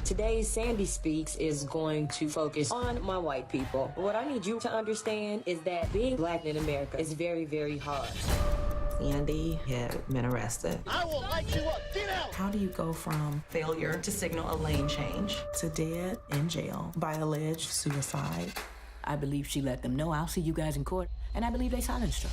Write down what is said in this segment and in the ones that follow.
Today's Sandy Speaks is going to focus on my white people. What I need you to understand is that being black in America is very, very hard. Sandy had been arrested. I will light you up. Get out! How do you go from failure to signal a lane change to dead in jail by alleged suicide? I believe she let them know, I'll see you guys in court, and I believe they silenced her.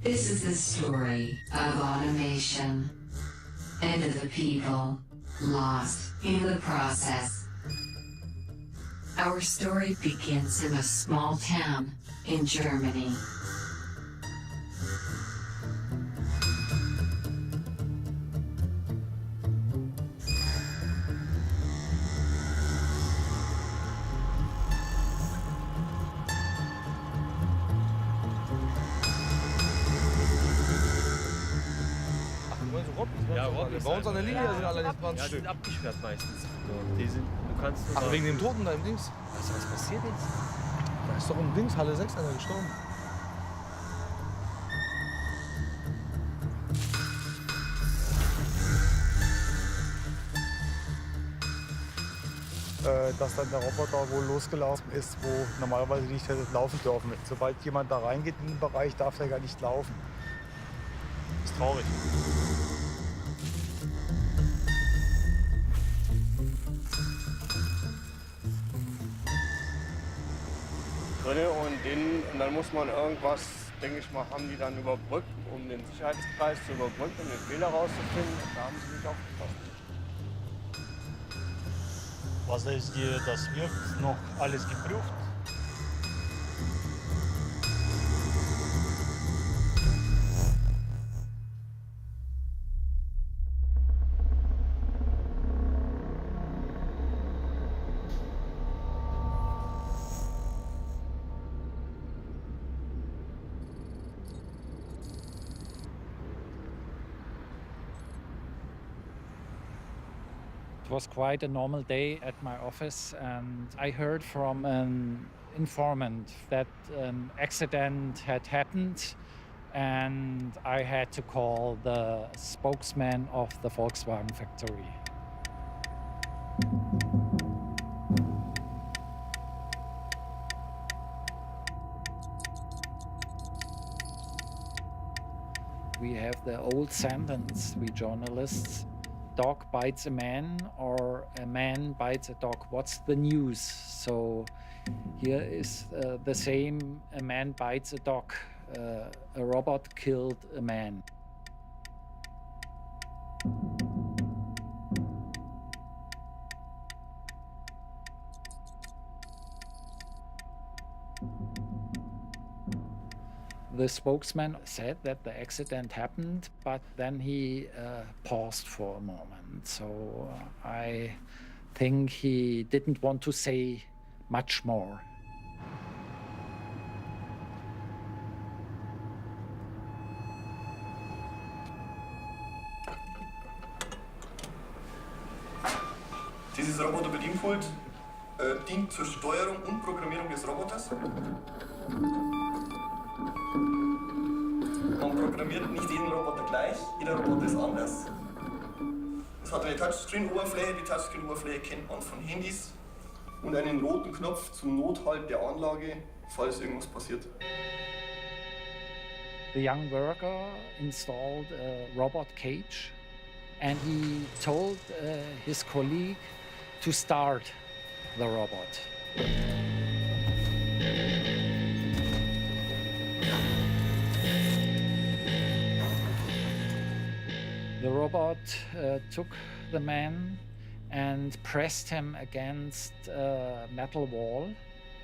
This is the story of automation and of the people lost in the process. Our story begins in a small town in Germany. Ja, Robben. Bei uns an der Linie sind alle nicht 20 Ja, die Stück. sind abgesperrt meistens. So, die sind, du kannst nur Ach, wegen dem Toten da im Dings? Weißt du, was passiert ist? Da ist doch im Dings, Halle 6 einer gestorben. Dass dann der Roboter wohl losgelaufen ist, wo normalerweise nicht hätte laufen dürfen. Sobald jemand da reingeht in den Bereich, darf er gar nicht laufen. Ist traurig. Und dann muss man irgendwas, denke ich mal, haben die dann überbrückt, um den Sicherheitskreis zu überbrücken, um den Fehler rauszufinden. Und da haben sie nicht aufgepasst. Was ist hier, das wird noch alles geprüft? It was quite a normal day at my office, and I heard from an informant that an accident had happened, and I had to call the spokesman of the Volkswagen factory. We have the old sentence, we journalists, dog bites a man or a man bites a dog. What's the news? So here is the same, a man bites a dog. A robot killed a man. The spokesman said that the accident happened, but then he paused for a moment. So I think he didn't want to say much more. Dieses Roboterbedienpult dient zur Steuerung und Programmierung des Roboters. Man programmiert nicht jeden Roboter gleich, jeder Roboter ist anders. Es hat eine Touchscreen-Oberfläche, die Touchscreen-Oberfläche kennt man von Handys und einen roten Knopf zum Nothalt der Anlage, falls irgendwas passiert. The young worker installed a robot cage, and he told his colleague to start the robot. The robot took the man and pressed him against a metal wall,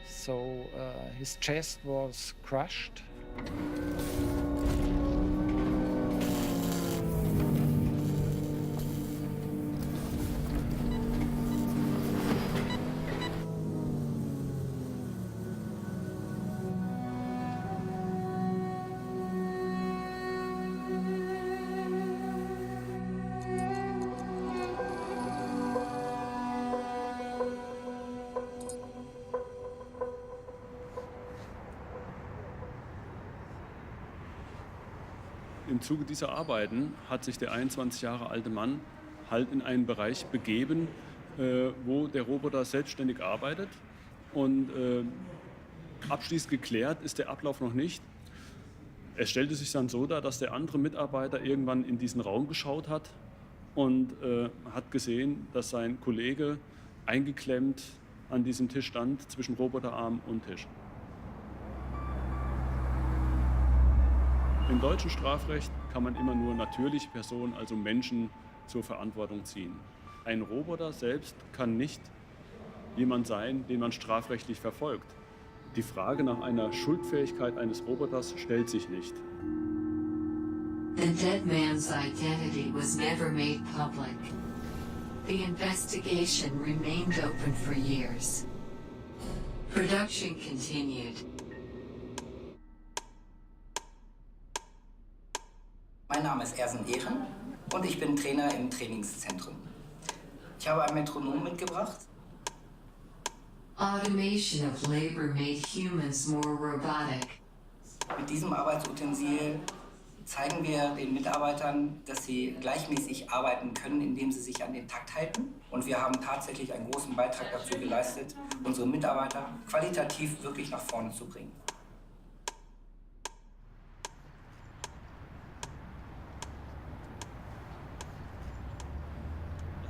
so his chest was crushed. Im Zuge dieser Arbeiten hat sich der 21 Jahre alte Mann halt in einen Bereich begeben, wo der Roboter selbstständig arbeitet. Und abschließend geklärt ist der Ablauf noch nicht. Es stellte sich dann so dar, dass der andere Mitarbeiter irgendwann in diesen Raum geschaut hat und hat gesehen, dass sein Kollege eingeklemmt an diesem Tisch stand, zwischen Roboterarm und Tisch. Im deutschen Strafrecht kann man immer nur natürliche Personen, also Menschen, zur Verantwortung ziehen. Ein Roboter selbst kann nicht jemand sein, den man strafrechtlich verfolgt. Die Frage nach einer Schuldfähigkeit eines Roboters stellt sich nicht. The dead man's identity was never made public. The investigation remained open for years. Production continued. Mein Name ist Ersen Ehren und ich bin Trainer im Trainingszentrum. Ich habe ein Metronom mitgebracht. Automation of labor made humans more robotic. Mit diesem Arbeitsutensil zeigen wir den Mitarbeitern, dass sie gleichmäßig arbeiten können, indem sie sich an den Takt halten. Und wir haben tatsächlich einen großen Beitrag dazu geleistet, unsere Mitarbeiter qualitativ wirklich nach vorne zu bringen.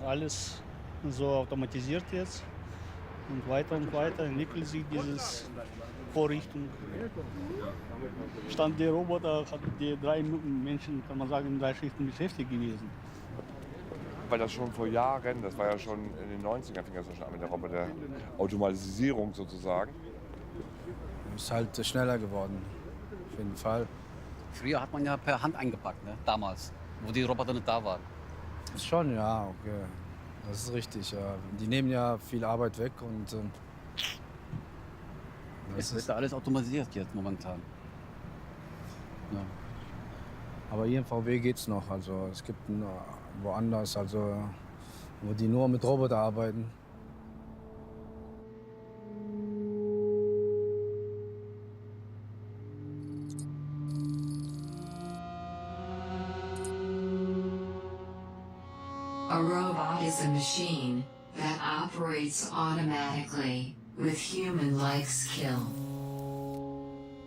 Alles so automatisiert jetzt und weiter entwickelt sich dieses Vorrichtung. Stand der Roboter hat die 3 Menschen, kann man sagen, in 3 Schichten beschäftigt gewesen. Weil das schon vor Jahren, das war ja schon in den 90ern, fing das schon an mit der Roboter-Automatisierung sozusagen. Ist halt schneller geworden, auf jeden Fall. Früher hat man ja per Hand eingepackt, ne? Damals, wo die Roboter nicht da waren. Schon, ja, okay. Das ist richtig, ja. Die nehmen ja viel Arbeit weg und es wird ja alles automatisiert jetzt momentan. Ja. Aber hier im VW geht's noch. Also es gibt woanders, also wo die nur mit Roboter arbeiten. A robot is a machine that operates automatically with human-like skill.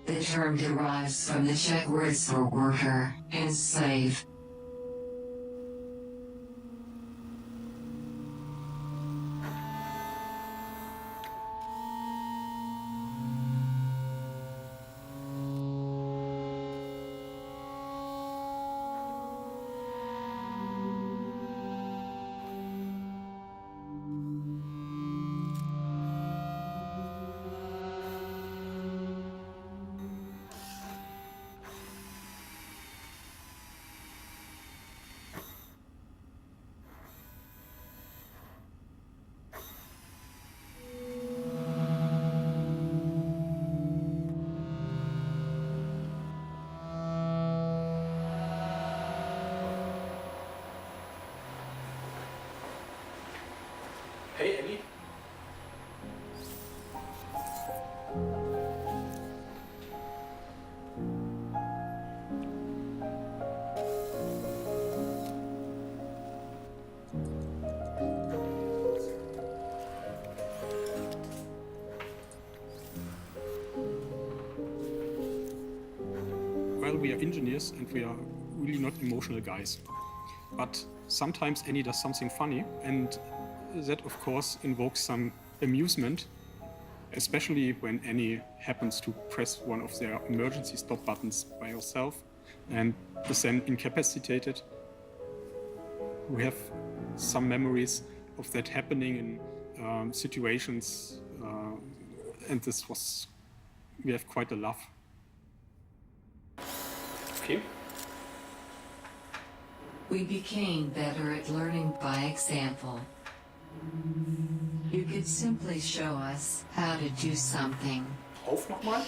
The term derives from the Czech words for worker and slave. Hey, Ellie. Well, we are engineers and we are really not emotional guys. But sometimes Annie does something funny and that of course invokes some amusement, especially when Annie happens to press one of their emergency stop buttons by herself and is then incapacitated. We have some memories of that happening in situations, and we have quite a laugh. Okay. We became better at learning by example. You could simply show us how to do something. Auf nochmal.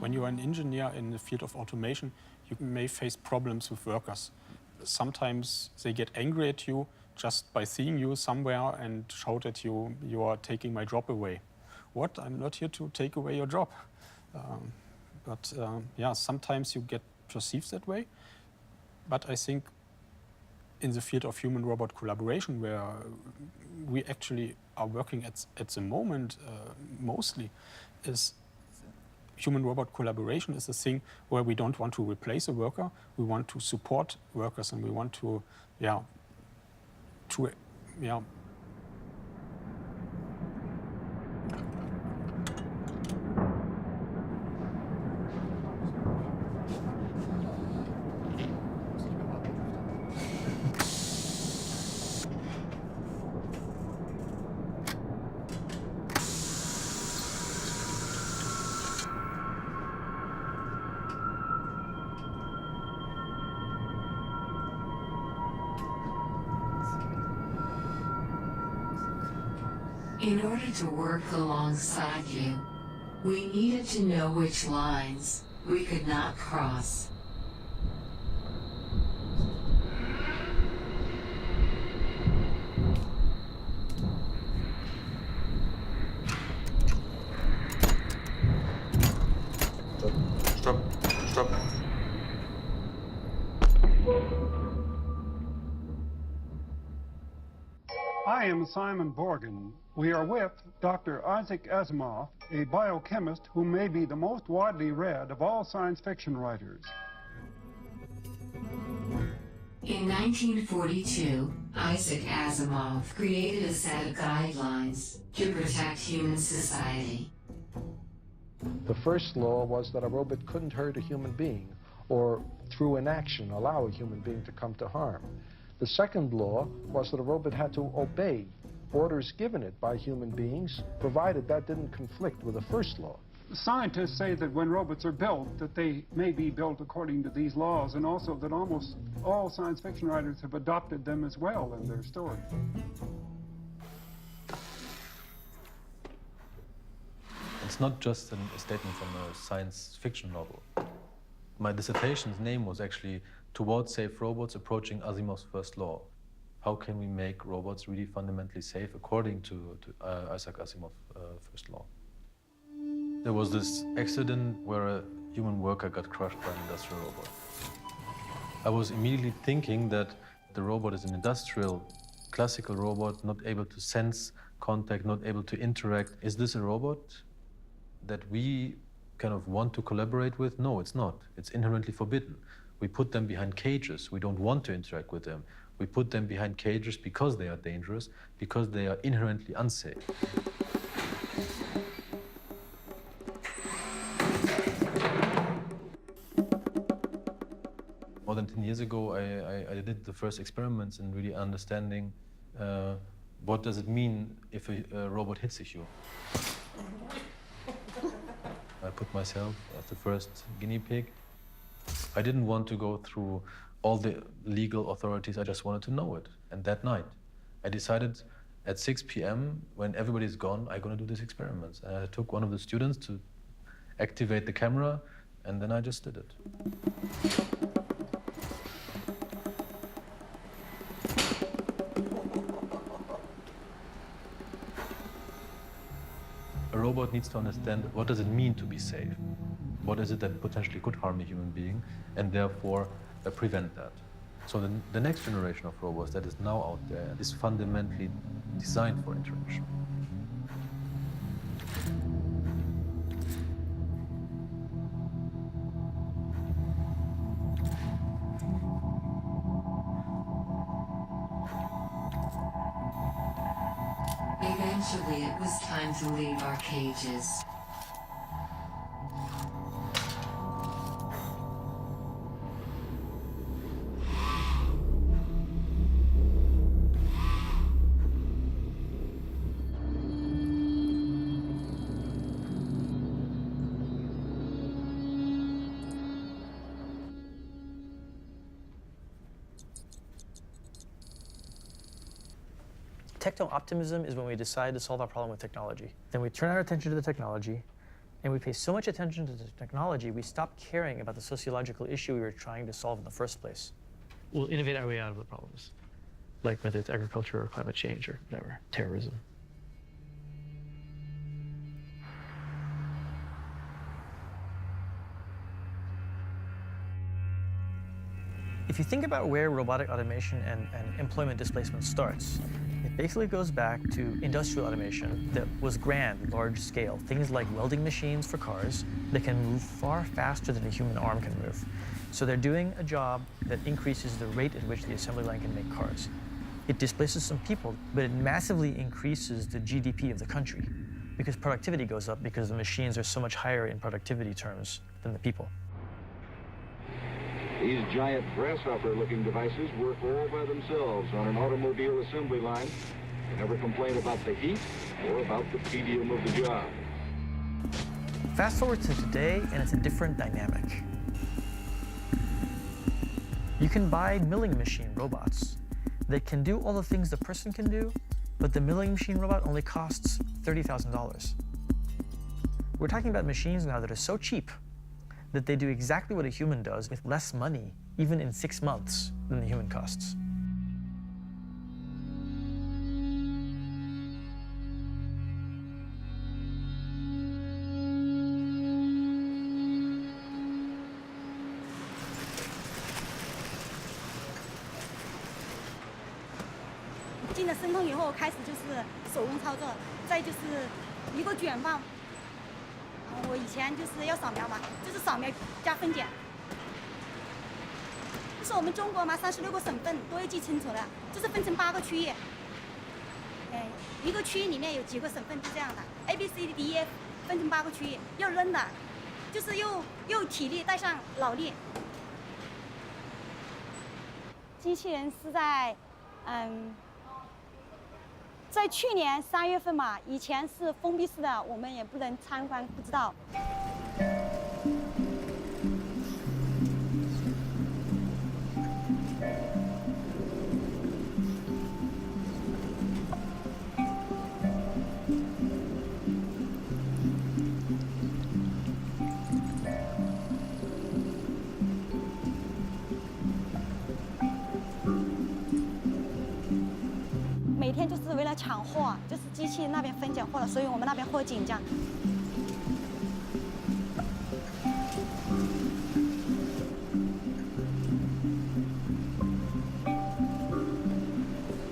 When you are an engineer in the field of automation, you may face problems with workers. Sometimes they get angry at you just by seeing you somewhere and shout at you, "You are taking my job away." What? I'm not here to take away your job. But sometimes you get perceived that way. But I think in the field of human-robot collaboration, where we actually are working at the moment mostly, is human-robot collaboration is a thing where we don't want to replace a worker. We want to support workers, and we want to, In order to work alongside you, we needed to know which lines we could not cross. Stop. Stop. I am Simon Borgen. We are with Dr. Isaac Asimov, a biochemist who may be the most widely read of all science fiction writers. In 1942, Isaac Asimov created a set of guidelines to protect human society. The first law was that a robot couldn't hurt a human being or through inaction allow a human being to come to harm. The second law was that a robot had to obey orders given it by human beings, provided that didn't conflict with the first law. Scientists say that when robots are built, that they may be built according to these laws, and also that almost all science fiction writers have adopted them as well in their story. It's not just a statement from a science fiction novel. My dissertation's name was actually Towards Safe Robots Approaching Asimov's First Law. How can we make robots really fundamentally safe according to Isaac Asimov's first law? There was this accident where a human worker got crushed by an industrial robot. I was immediately thinking that the robot is an industrial, classical robot, not able to sense contact, not able to interact. Is this a robot that we kind of want to collaborate with? No, it's not. It's inherently forbidden. We put them behind cages. We don't want to interact with them. We put them behind cages because they are dangerous, because they are inherently unsafe. More than 10 years ago, I did the first experiments in really understanding what does it mean if a robot hits you. I put myself as the first guinea pig. I didn't want to go through all the legal authorities, I just wanted to know it. And that night, I decided at 6 p.m., when everybody's gone, I'm gonna do these experiments. And I took one of the students to activate the camera, and then I just did it. A robot needs to understand what does it mean to be safe. What is it that potentially could harm a human being, and therefore prevent that. So the next generation of robots that is now out there is fundamentally designed for interaction. Eventually, it was time to leave our cages. Techno-optimism is when we decide to solve our problem with technology. Then we turn our attention to the technology, and we pay so much attention to the technology, we stop caring about the sociological issue we were trying to solve in the first place. We'll innovate our way out of the problems, like whether it's agriculture or climate change or whatever, terrorism. If you think about where robotic automation and employment displacement starts, it basically goes back to industrial automation that was grand, large scale. Things like welding machines for cars that can move far faster than a human arm can move. So they're doing a job that increases the rate at which the assembly line can make cars. It displaces some people, but it massively increases the GDP of the country because productivity goes up because the machines are so much higher in productivity terms than the people. These giant grasshopper-looking devices work all by themselves on an automobile assembly line. They never complain about the heat or about the tedium of the job. Fast forward to today, and it's a different dynamic. You can buy milling machine robots that can do all the things the person can do, but the milling machine robot only costs $30,000. We're talking about machines now that are so cheap that they do exactly what a human does with less money, even in 6 months, than the human costs.进了申通以后，开始就是手工操作，再就是一个卷棒。我以前就是要扫描嘛，就是扫描加分拣。就是我们中国嘛，36个省份都要记清楚了，就是分成8个区域。一个区域里面有几个省份，就这样的 ，A B C D E F 分成8个区域，要扔的，就是又体力带上脑力。机器人是在在去年3月份嘛，以前是封闭式的，我们也不能参观，不知道。每天就是为了抢货，就是机器那边分拣货了，所以我们那边货紧张。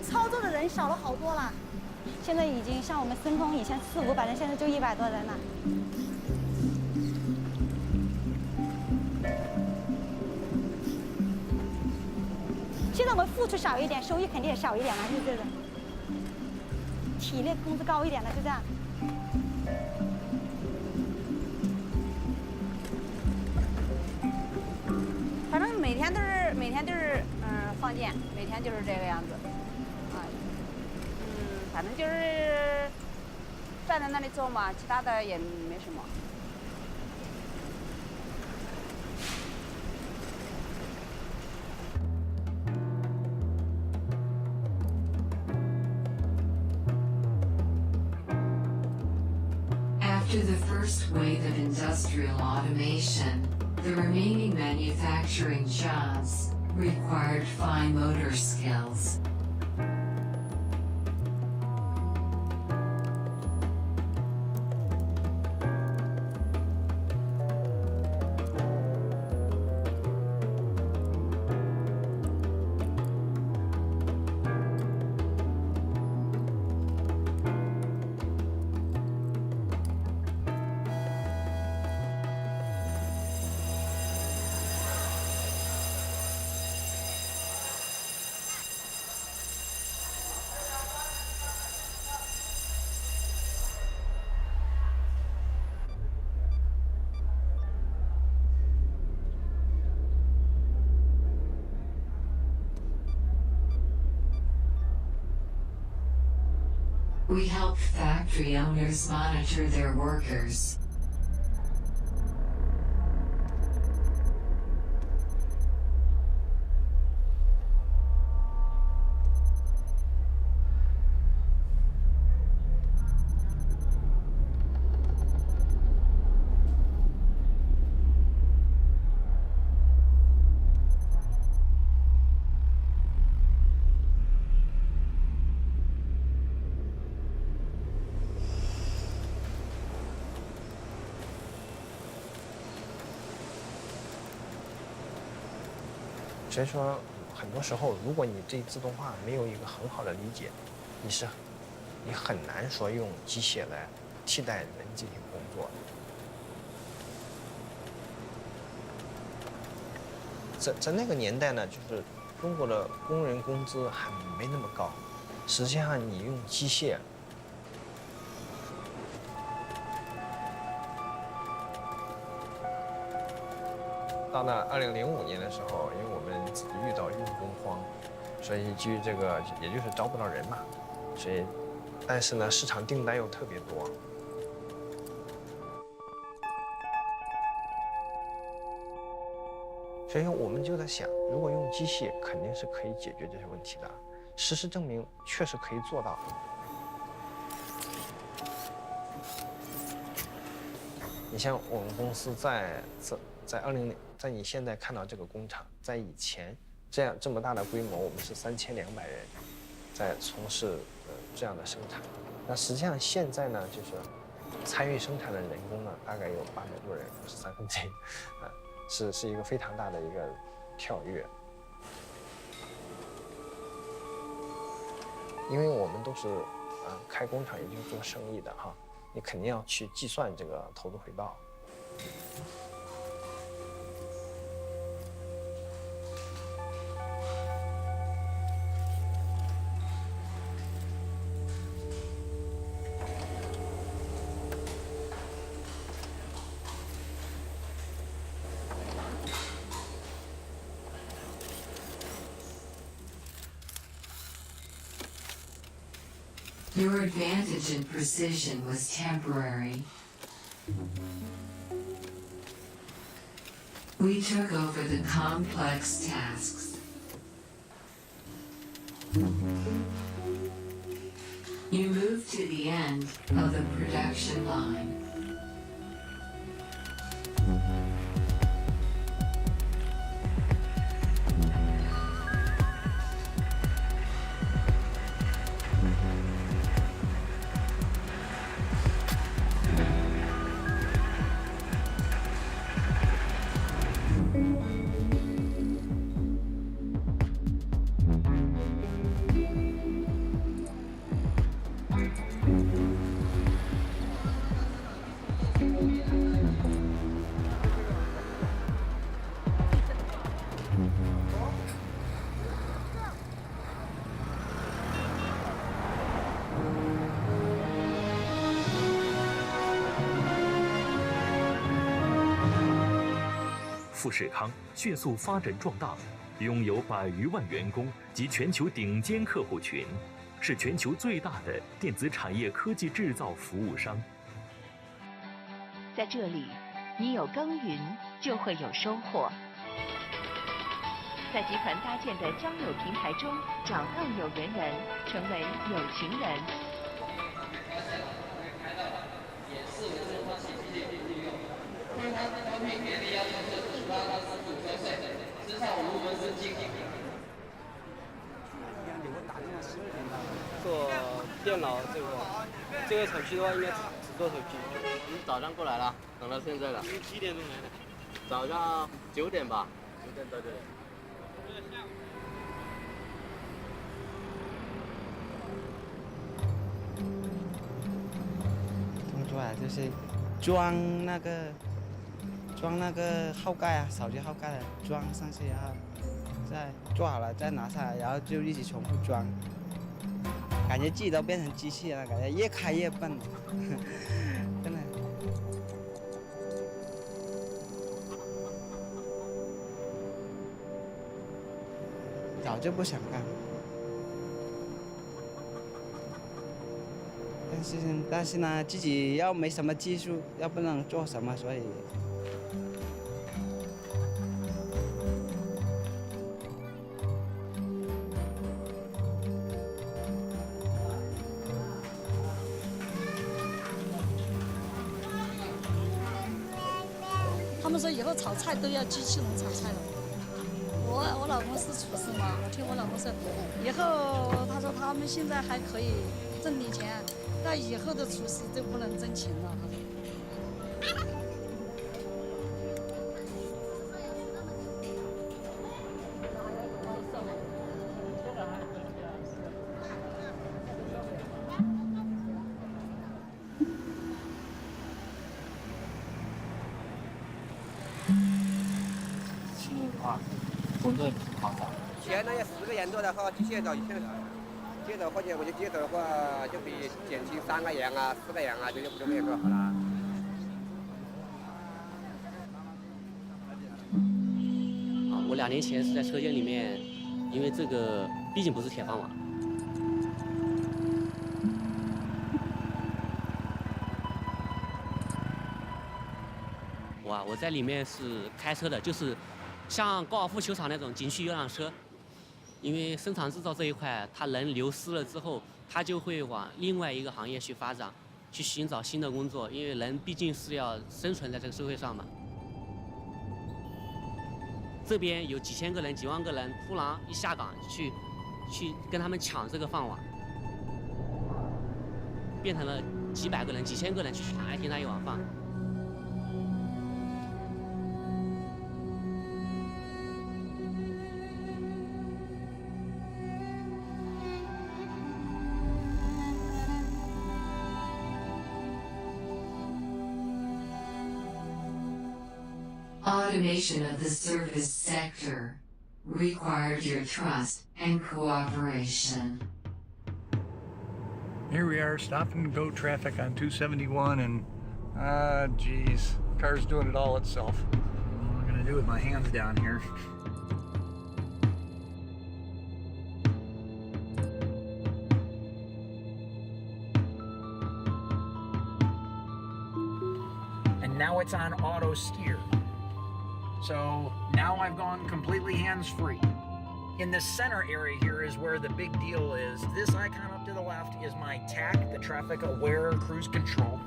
操作的人少了好多了，现在已经像我们申通以前400-500人，现在就100多人了。现在我们付出少一点，收益肯定也少一点了，就是这种。体力工资高一点的，就这样。反正每天都是放件，每天就是这个样子，反正就是站在那里做嘛，其他的也没什么。After the first wave of industrial automation, the remaining manufacturing jobs required fine motor skills. We help factory owners monitor their workers.所以说，很多时候，如果你对自动化没有一个很好的理解，你很难说用机械来替代人进行工作。在那个年代呢，就是中国的工人工资还没那么高，实际上你用机械。到了2005年的时候，因为我们自己遇到用工荒，所以基于这个，也就是招不到人嘛，所以，但是呢，市场订单又特别多，所以我们就在想，如果用机械，肯定是可以解决这些问题的。事实证明，确实可以做到。你像我们公司在你现在看到这个工厂，在以前这么大的规模，我们是3200人在从事这样的生产。那实际上现在呢，就是参与生产的人工呢，大概有800多人，不是1/3，是一个非常大的一个跳跃。因为我们都是开工厂，也就是做生意的哈，你肯定要去计算这个投资回报。Your advantage in precision was temporary. We took over the complex tasks. You moved to the end of the production line.富士康迅速发展壮大，拥有100余万员工及全球顶尖客户群，是全球最大的电子产业科技制造服务商。在这里，你有耕耘，就会有收获。在集团搭建的交友平台中，找到有缘人，成为有情人。做电脑这个手机的话，应该只做手机。你早上过来了，等到现在了。你几点钟来的？早上9点吧，9点到这里。工作啊，就是装那个后盖啊，手机后盖的装上去，然后再做好了再拿下来，然后就一直重复装。感觉自己都变成机器了，感觉越开越笨，真的。早就不想干。事情，但是呢，自己要没什么技术，要不能做什么，所以。他们说以后炒菜都要机器人炒菜了。我老公是厨师嘛，我听我老公说，以后他说他们现在还可以挣点钱，那以后的厨师就不能挣钱了。工作好找。前那些4个人多的话，机械找1,000了。接着或者我就接着的话，就比减轻3个人啊、4个人啊，就没有做好了。我2年前是在车间里面，因为这个毕竟不是铁饭碗。我在里面是开车的，就是像高尔夫球场那种景区游览车。因为生产制造这一块，它人流失了之后，它就会往另外一个行业去发展，去寻找新的工作。因为人毕竟是要生存在这个社会上嘛。这边有几千个人、几万个人，突然一下岗去跟他们抢这个饭碗，变成了几百个人、几千个人去抢一天那一碗饭。Automation of the service sector required your trust and cooperation. Here we are, stop and go traffic on 271, and geez, car's doing it all itself. What am I gonna do with my hands down here? And now it's on auto steer. So now I've gone completely hands-free. In the center area here is where the big deal is. This icon up to the left is my TAC, the Traffic Aware Cruise Control.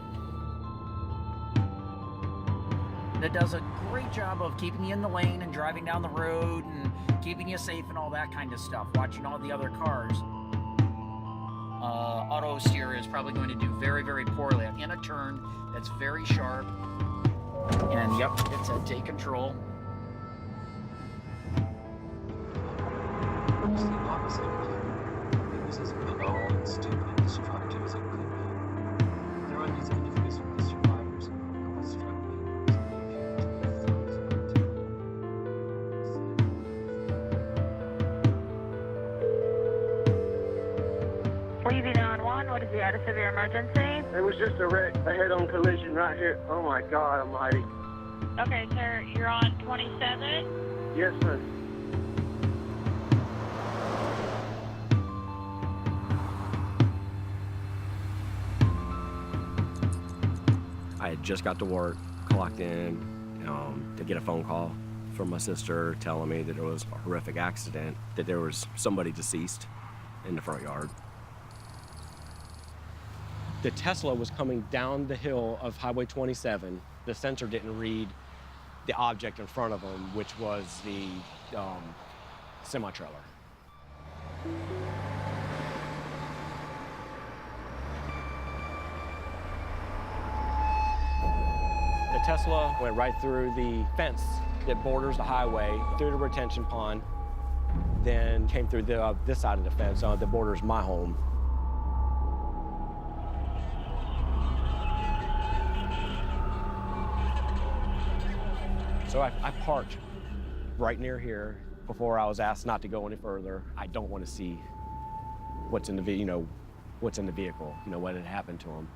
That does a great job of keeping you in the lane and driving down the road and keeping you safe and all that kind of stuff, watching all the other cars. Auto steer is probably going to do very, very poorly. In a turn that's very sharp. And yep, it's a take control. It's the opposite. It was as banal and stupid and destructive as it could be. There are these interviews with the survivors, and what struck me was that they appeared to be frozen in time. Levy 911, what is the out of severe emergency? It was just a wreck, a head-on collision right here. Oh my God almighty. Okay, sir, you're on 27? Yes, sir. I had just got to work, clocked in, to get a phone call from my sister telling me that there was a horrific accident, that there was somebody deceased in the front yard. The Tesla was coming down the hill of Highway 27. The sensor didn't read the object in front of him, which was the semi-trailer. The Tesla went right through the fence that borders the highway, through the retention pond, then came through this side of the fence that borders my home. So I parked right near here before I was asked not to go any further. I don't want to see what's in the what's in the vehicle, what had happened to him.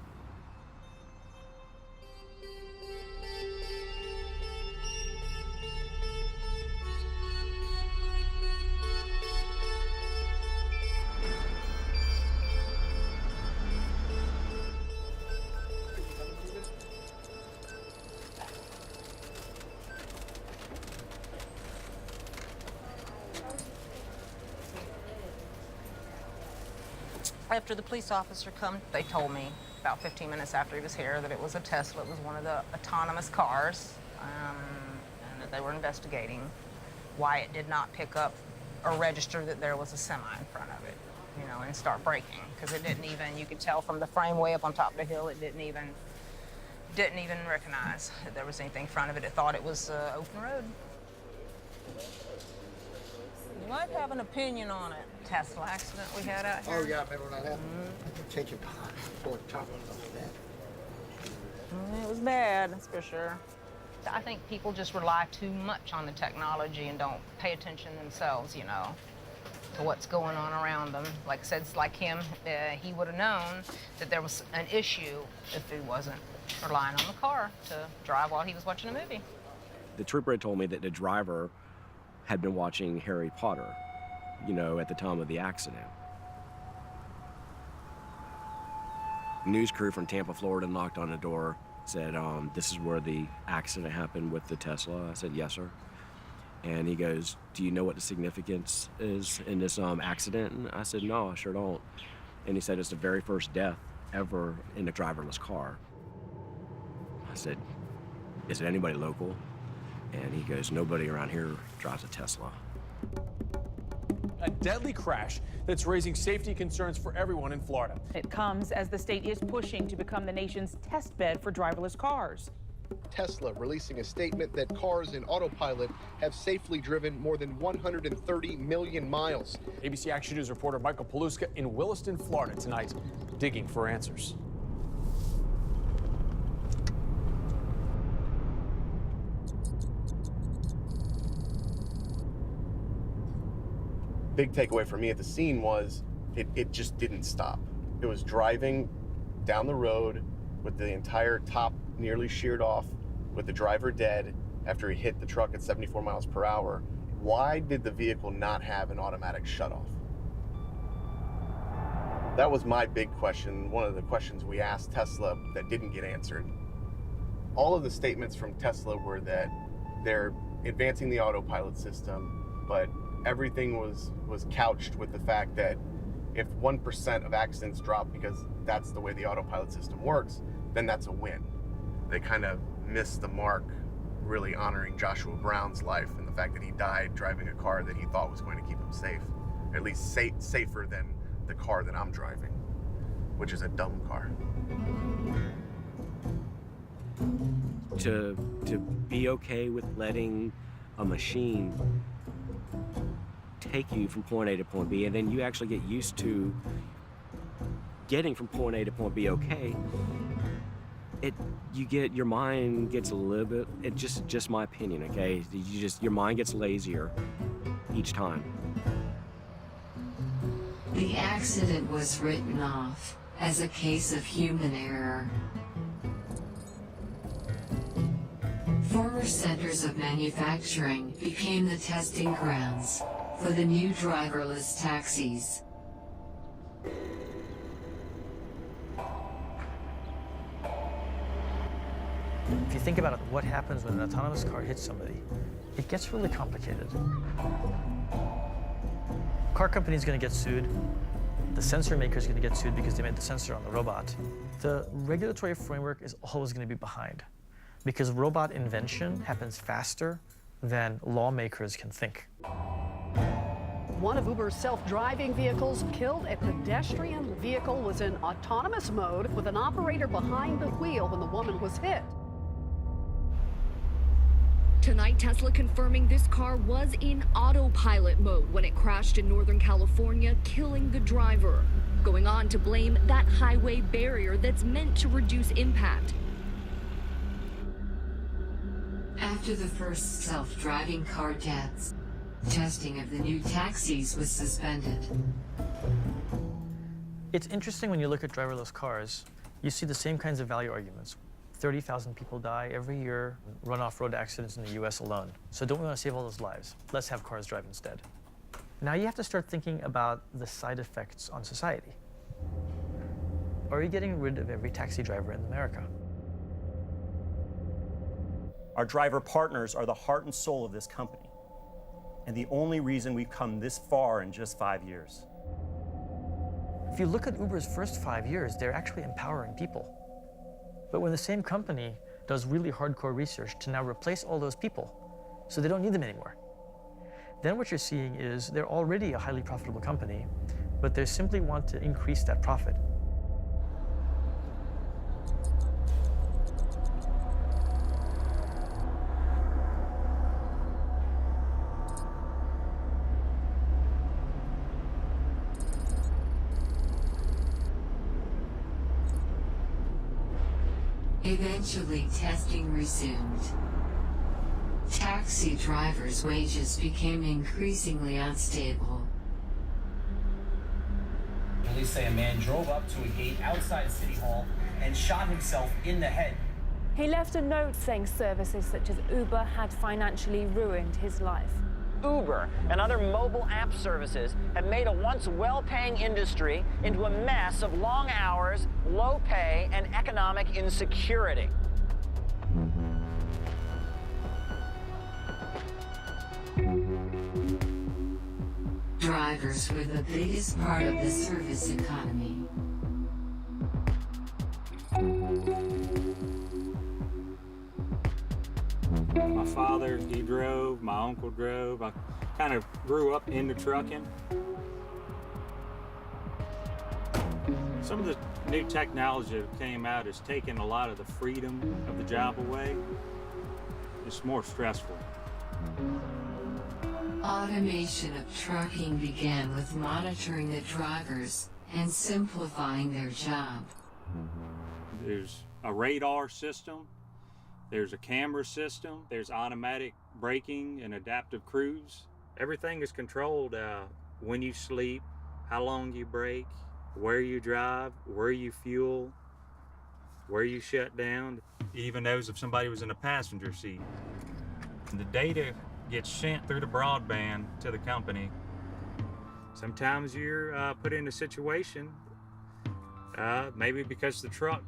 After the police officer come, they told me about 15 minutes after he was here that it was a Tesla. It was one of the autonomous cars, and that they were investigating why it did not pick up or register that there was a semi in front of it, you know, and start braking. Because it didn't even, you could tell from the frame way up on top of the hill, it didn't even recognize that there was anything in front of it. It thought it was open road. You might have an opinion on it. Tesla accident we had out here. Oh, yeah, I remember when that happened. Take your time before talking about that. It was bad, that's for sure. I think people just rely too much on the technology and don't pay attention themselves, you know, to what's going on around them. Like I said, it's like him, he would have known that there was an issue if he wasn't relying on the car to drive while he was watching a movie. The trooper had told me that the driver had been watching Harry Potter, you know, at the time of the accident. News crew from Tampa, Florida knocked on the door, said, this is where the accident happened with the Tesla. I said, yes, sir. And he goes, do you know what the significance is in this accident? And I said, no, I sure don't. And he said, it's the very first death ever in a driverless car. I said, is it anybody local? And he goes, nobody around here drives a Tesla. A deadly crash that's raising safety concerns for everyone in Florida. It comes as the state is pushing to become the nation's test bed for driverless cars. Tesla releasing a statement that cars in autopilot have safely driven more than 130 million miles. ABC Action News reporter Michael Paluska in Williston, Florida tonight, digging for answers. Big takeaway for me at the scene was it just didn't stop. It was driving down the road with the entire top nearly sheared off, with the driver dead after he hit the truck at 74 miles per hour. Why did the vehicle not have an automatic shutoff? That was my big question, one of the questions we asked Tesla that didn't get answered. All of the statements from Tesla were that they're advancing the autopilot system, but everything was couched with the fact that if 1% of accidents drop because that's the way the autopilot system works, then that's a win. They kind of missed the mark really honoring Joshua Brown's life and the fact that he died driving a car that he thought was going to keep him safe, or at least safer than the car that I'm driving, which is a dumb car. To be okay with letting a machine take you from point A to point B, and then you actually get used to getting from point A to point B okay, your mind gets a little bit, it's just my opinion, okay? Your mind gets lazier each time. The accident was written off as a case of human error. Former centers of manufacturing became the testing grounds for the new driverless taxis. If you think about it, what happens when an autonomous car hits somebody, it gets really complicated. Car company is going to get sued. The sensor maker is going to get sued because they made the sensor on the robot. The regulatory framework is always going to be behind because robot invention happens faster than lawmakers can think. One of Uber's self-driving vehicles killed a pedestrian. The vehicle was in autonomous mode with an operator behind the wheel when the woman was hit. Tonight, Tesla confirming this car was in autopilot mode when it crashed in Northern California, killing the driver. Going on to blame that highway barrier that's meant to reduce impact. After the first self-driving car deaths, testing of the new taxis was suspended. It's interesting when you look at driverless cars, you see the same kinds of value arguments. 30,000 people die every year, run-off road accidents in the US alone. So don't we want to save all those lives? Let's have cars drive instead. Now you have to start thinking about the side effects on society. Are you getting rid of every taxi driver in America? Our driver partners are the heart and soul of this company, and the only reason we've come this far in just 5 years. If you look at Uber's first 5 years, they're actually empowering people. But when the same company does really hardcore research to now replace all those people, so they don't need them anymore, then what you're seeing is they're already a highly profitable company, but they simply want to increase that profit. Eventually, testing resumed. Taxi drivers' wages became increasingly unstable. Police say a man drove up to a gate outside City Hall and shot himself in the head. He left a note saying services such as Uber had financially ruined his life. Uber and other mobile app services have made a once well-paying industry into a mess of long hours, low pay, and economic insecurity. Drivers were the biggest part of the service economy. My father, he drove, my uncle drove. I kind of grew up into trucking. Some of the new technology that came out has taken a lot of the freedom of the job away. It's more stressful. Automation of trucking began with monitoring the drivers and simplifying their job. There's a radar system, there's a camera system, there's automatic braking and adaptive cruise. Everything is controlled when you sleep, how long you brake, where you drive, where you fuel, where you shut down. It even knows if somebody was in a passenger seat. And the data gets sent through the broadband to the company. Sometimes you're put in a situation, maybe because the truck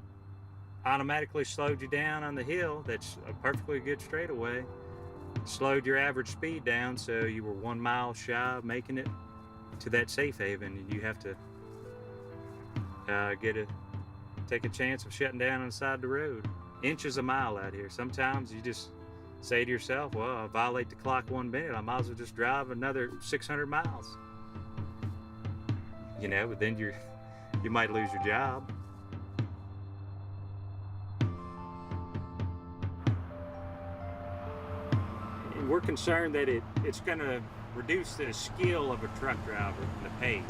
automatically slowed you down on the hill, that's a perfectly good straightaway, slowed your average speed down so you were 1 mile shy of making it to that safe haven, and you have to take a chance of shutting down on the side of the road. Inches a mile out here. Sometimes you just say to yourself, well, I violate the clock 1 minute, I might as well just drive another 600 miles. You know, but then you might lose your job. And we're concerned that it's going to reduce the skill of a truck driver and the pay.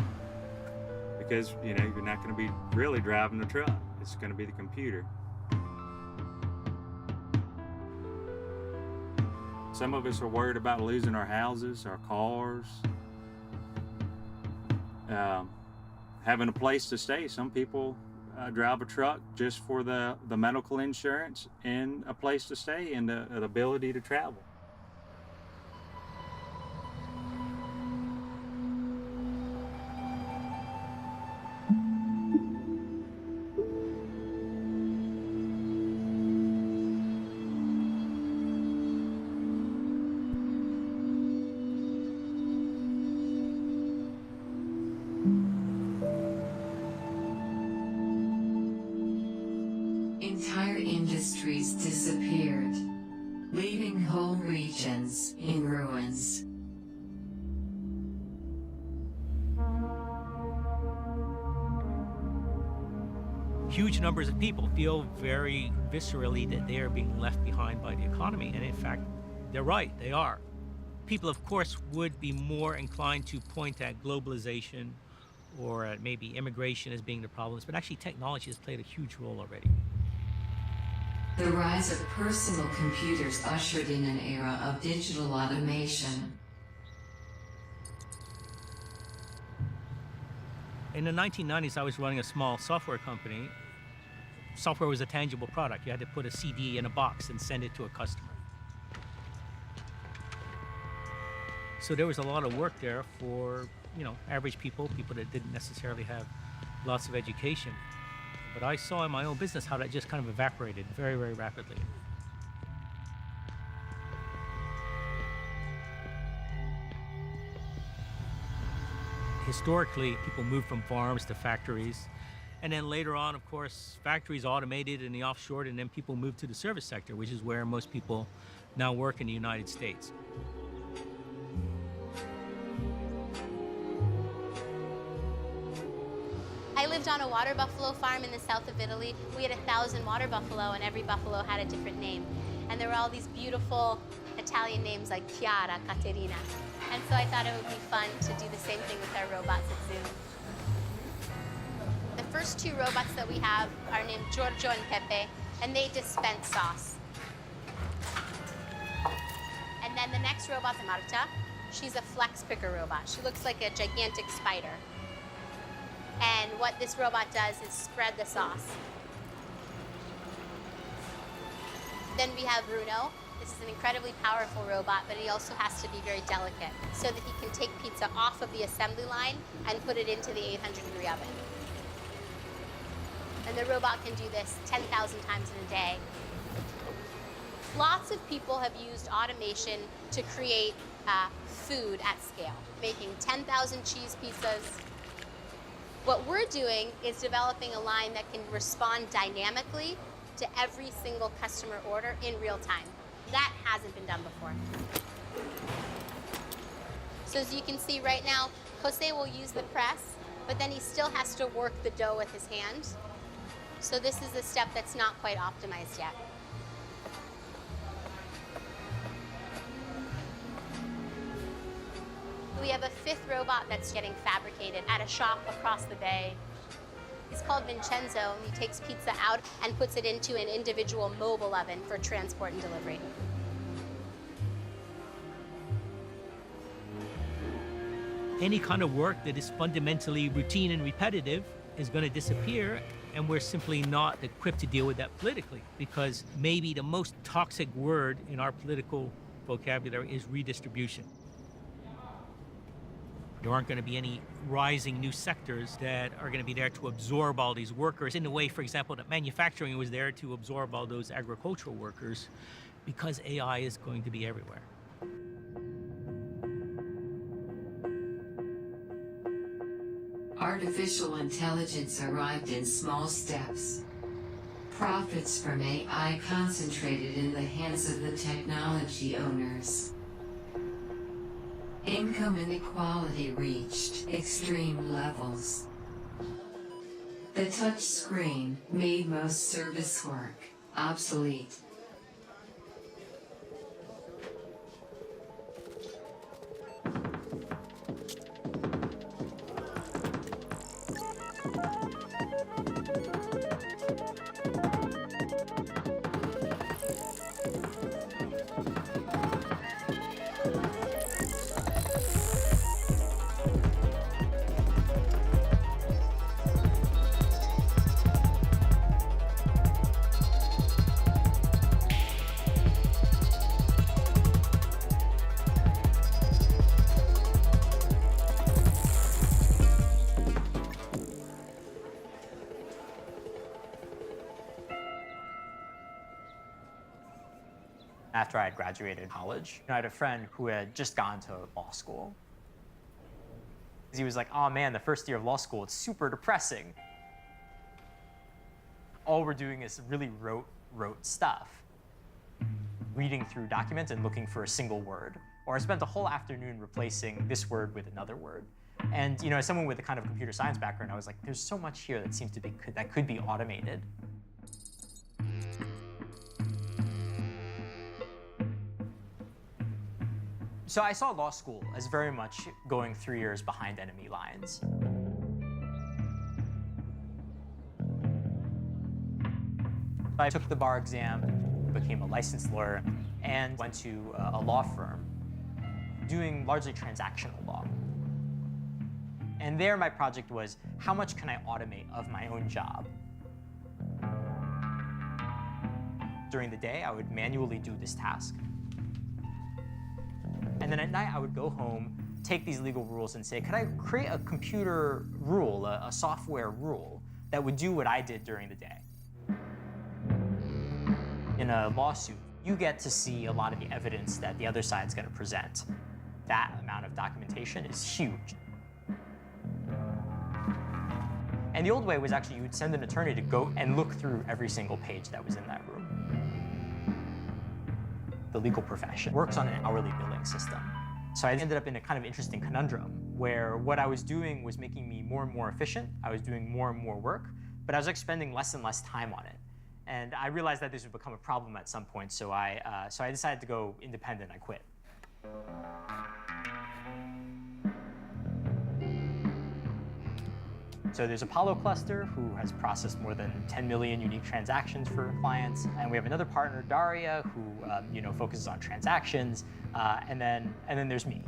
Because, you know, you're not going to be really driving the truck. It's going to be the computer. Some of us are worried about losing our houses, our cars, having a place to stay. Some people drive a truck just for the medical insurance and a place to stay and the ability to travel. Entire industries disappeared, leaving whole regions in ruins. Huge numbers of people feel very viscerally that they are being left behind by the economy, and in fact, they're right, they are. People, of course, would be more inclined to point at globalization or at maybe immigration as being the problems, but actually technology has played a huge role already. The rise of personal computers ushered in an era of digital automation. In the 1990s, I was running a small software company. Software was a tangible product. You had to put a CD in a box and send it to a customer. So there was a lot of work there for, you know, average people that didn't necessarily have lots of education. But I saw in my own business how that just kind of evaporated very, very rapidly. Historically, people moved from farms to factories. And then later on, of course, factories automated and the offshored, and then people moved to the service sector, which is where most people now work in the United States. I lived on a water buffalo farm in the south of Italy. We had 1,000 water buffalo, and every buffalo had a different name. And there were all these beautiful Italian names like Chiara, Caterina. And so I thought it would be fun to do the same thing with our robots at Zoom. The first two robots that we have are named Giorgio and Pepe, and they dispense sauce. And then the next robot's Marta. She's a flex picker robot. She looks like a gigantic spider. And what this robot does is spread the sauce. Then we have Bruno. This is an incredibly powerful robot, but he also has to be very delicate so that he can take pizza off of the assembly line and put it into the 800-degree oven. And the robot can do this 10,000 times in a day. Lots of people have used automation to create food at scale, making 10,000 cheese pizzas. What we're doing is developing a line that can respond dynamically to every single customer order in real time. That hasn't been done before. So as you can see right now, Jose will use the press, but then he still has to work the dough with his hand. So this is the step that's not quite optimized yet. We have a fifth robot that's getting fabricated at a shop across the bay. He's called Vincenzo, and he takes pizza out and puts it into an individual mobile oven for transport and delivery. Any kind of work that is fundamentally routine and repetitive is going to disappear, and we're simply not equipped to deal with that politically, because maybe the most toxic word in our political vocabulary is redistribution. There aren't going to be any rising new sectors that are going to be there to absorb all these workers in the way, for example, that manufacturing was there to absorb all those agricultural workers, because AI is going to be everywhere. Artificial intelligence arrived in small steps. Profits from AI concentrated in the hands of the technology owners. Income inequality reached extreme levels. The touch screen made most service work obsolete. After I had graduated college, I had a friend who had just gone to law school. He was like, oh man, the first year of law school, it's super depressing. All we're doing is really rote stuff. Reading through documents and looking for a single word. Or I spent the whole afternoon replacing this word with another word. And as someone with a kind of computer science background, I was like, there's so much here that seems to be, that could be automated. So I saw law school as very much going 3 years behind enemy lines. I took the bar exam, became a licensed lawyer, and went to a law firm doing largely transactional law. And there my project was, how much can I automate of my own job? During the day, I would manually do this task. And then at night, I would go home, take these legal rules and say, could I create a computer rule, a software rule that would do what I did during the day? In a lawsuit, you get to see a lot of the evidence that the other side's going to present. That amount of documentation is huge. And the old way was actually you would send an attorney to go and look through every single page that was in that room. The legal profession works on an hourly billing system. So I ended up in a kind of interesting conundrum where what I was doing was making me more and more efficient. I was doing more and more work, but I was like spending less and less time on it. And I realized that this would become a problem at some point, so I decided to go independent. I quit. So there's Apollo Cluster, who has processed more than 10 million unique transactions for clients, and we have another partner, Daria, who focuses on transactions, and then there's me.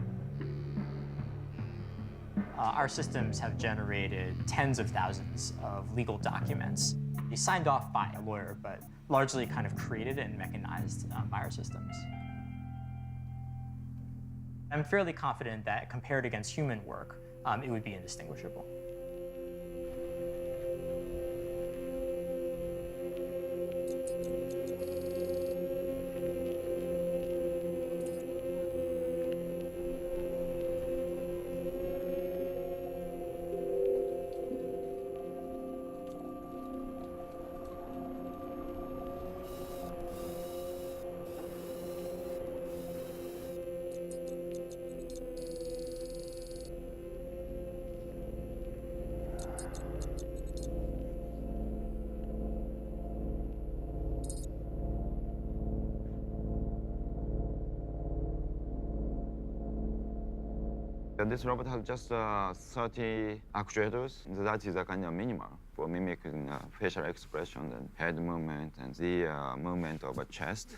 Our systems have generated tens of thousands of legal documents. They signed off by a lawyer, but largely kind of created and mechanized by our systems. I'm fairly confident that compared against human work, it would be indistinguishable. This robot has just 30 actuators. That is a kind of minimal for mimicking facial expression and head movement and the movement of a chest.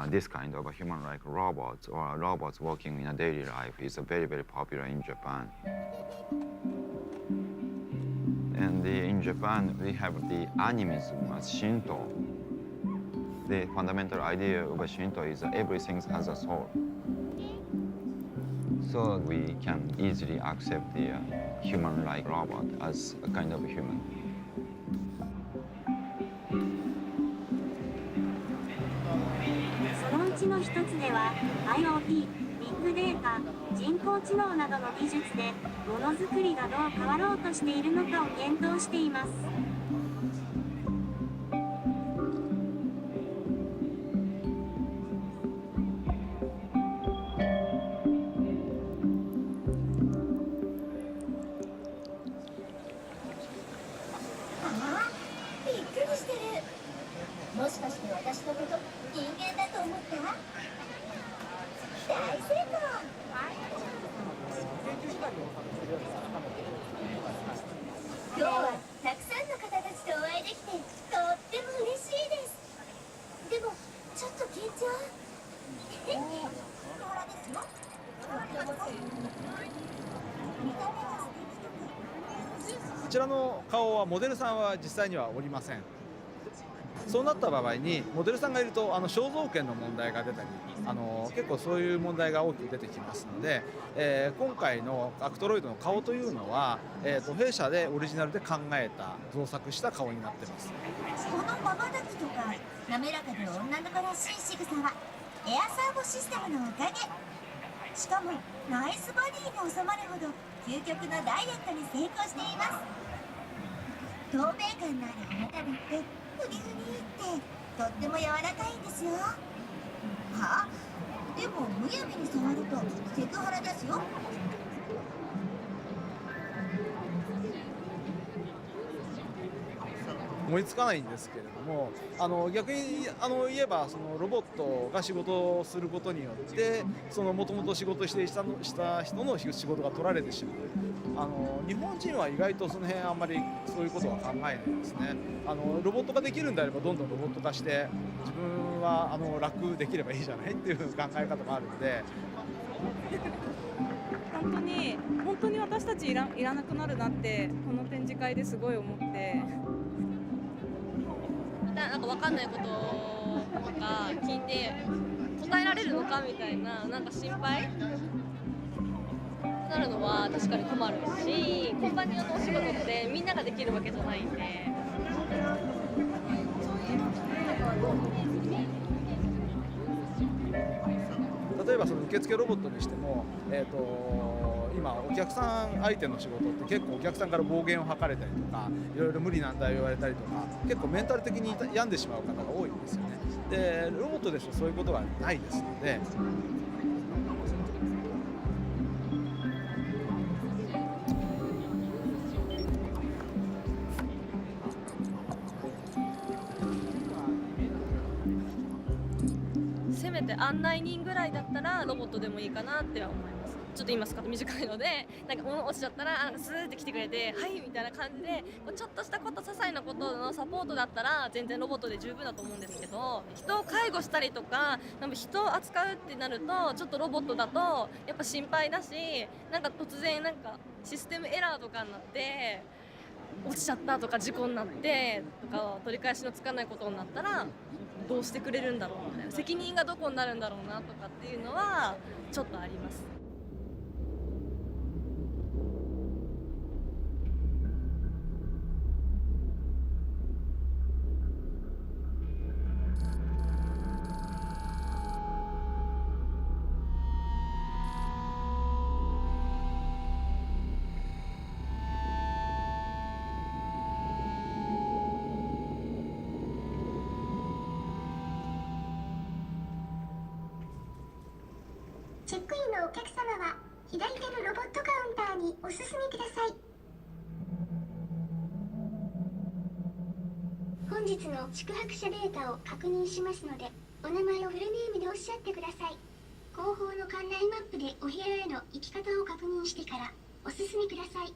This kind of a human-like robot or robots working in a daily life is very, very popular in Japan. And in Japan, we have the animism as Shinto. The fundamental idea of Shinto is that everything has a soul. So we can easily accept the human-like robot as a kind of a human. そのうちの一つでは IoT、ビッグデータ、人工知能などの技術でものづくりがどう変わろうとしているのかを検討しています。もしかして私のこと人間だと思った？大成功！今日はたくさんの方たちとお会いできてとっても嬉しいです。でもちょっと緊張。こちらの顔はモデルさんは実際にはおりません。そうなった場合にモデルさんがいると肖像権の問題が出たり結構そういう問題が大きく出てきますので、今回のアクトロイドの顔というのは、弊社でオリジナルで考えた造作した顔になってます。このまばたきとか滑らかで女の子らしい仕草はエアサーボシステムのおかげ。しかもナイスボディに収まるほど究極のダイエットに成功しています。透明感のある花束ってフニフニってとっても柔らかいんですよ。は？でもむやみに触るとセクハラですよ。思いつかないんですけれども、逆に言えばそのロボットが仕事をすることによってもともと仕事してした人の仕事が取られてしまう。日本人は意外とその辺あんまりそういうことは考えないですね。ロボットができるんであればどんどんロボット化して自分は楽できればいいじゃないっていう考え方もあるので。本当に私たちいらなくなるなってこの展示会ですごい思って。なんか分かんないこととか聞いて答えられるのかみたいななんか心配なるのは確かに困るし、コンパニオンのお仕事ってみんなができるわけじゃないんで。例えばその受付ロボットにしても、今お客さん相手の仕事って結構お客さんから暴言を吐かれたりとかいろいろ無理難題を言われたりとか結構メンタル的に病んでしまう方が多いんですよね。でロボットですとそういうことはないですので。せめて案内人ぐらいだったらロボットでもいいかなっては思います。ちょっと今スカート短いのでなんか物落ちちゃったらスーって来てくれてはいみたいな感じでちょっとしたこと些細なことのサポートだったら全然ロボットで十分だと思うんですけど、人を介護したりとか人を扱うってなるとちょっとロボットだとやっぱ心配だし、なんか突然なんかシステムエラーとかになって落ちちゃったとか事故になってとか取り返しのつかないことになったらどうしてくれるんだろうみたいな、責任がどこになるんだろうなとかっていうのはちょっとあります。チェックインのお客様は左手のロボットカウンターにお進みください。本日の宿泊者データを確認しますので、お名前をフルネームでおっしゃってください。後方の館内マップでお部屋への行き方を確認してからお進みください。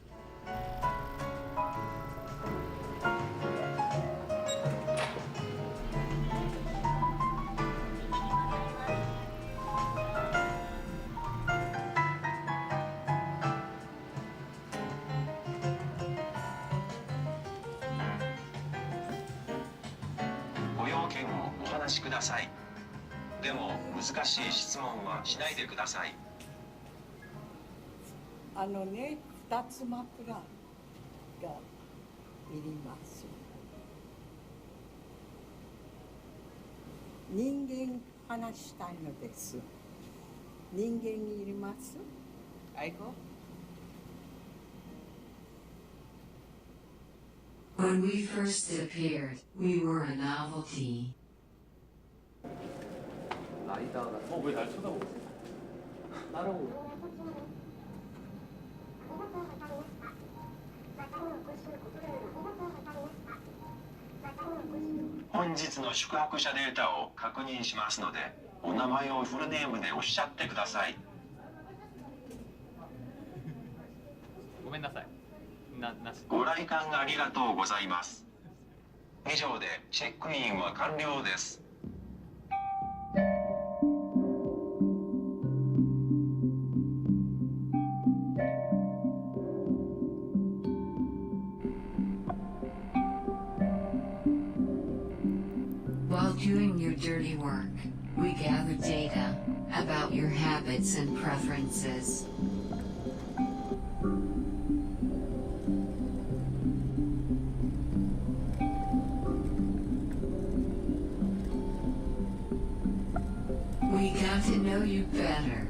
ご用件をお話しください。でも難しい質問はしないでください。2つ枕がいります。人間話したいのです。人間いります？愛子？ When we first appeared, we were a novelty. 라이다가 왜 날 쳐다보고 있어? 따라오고. 本日の宿泊者データを確認しますので、お名前をフルネームでおっしゃってください。ごめんなさい。なし。ご来館ありがとうございます。以上でチェックインは完了です。While doing your dirty work, we gather data about your habits and preferences. We got to know you better.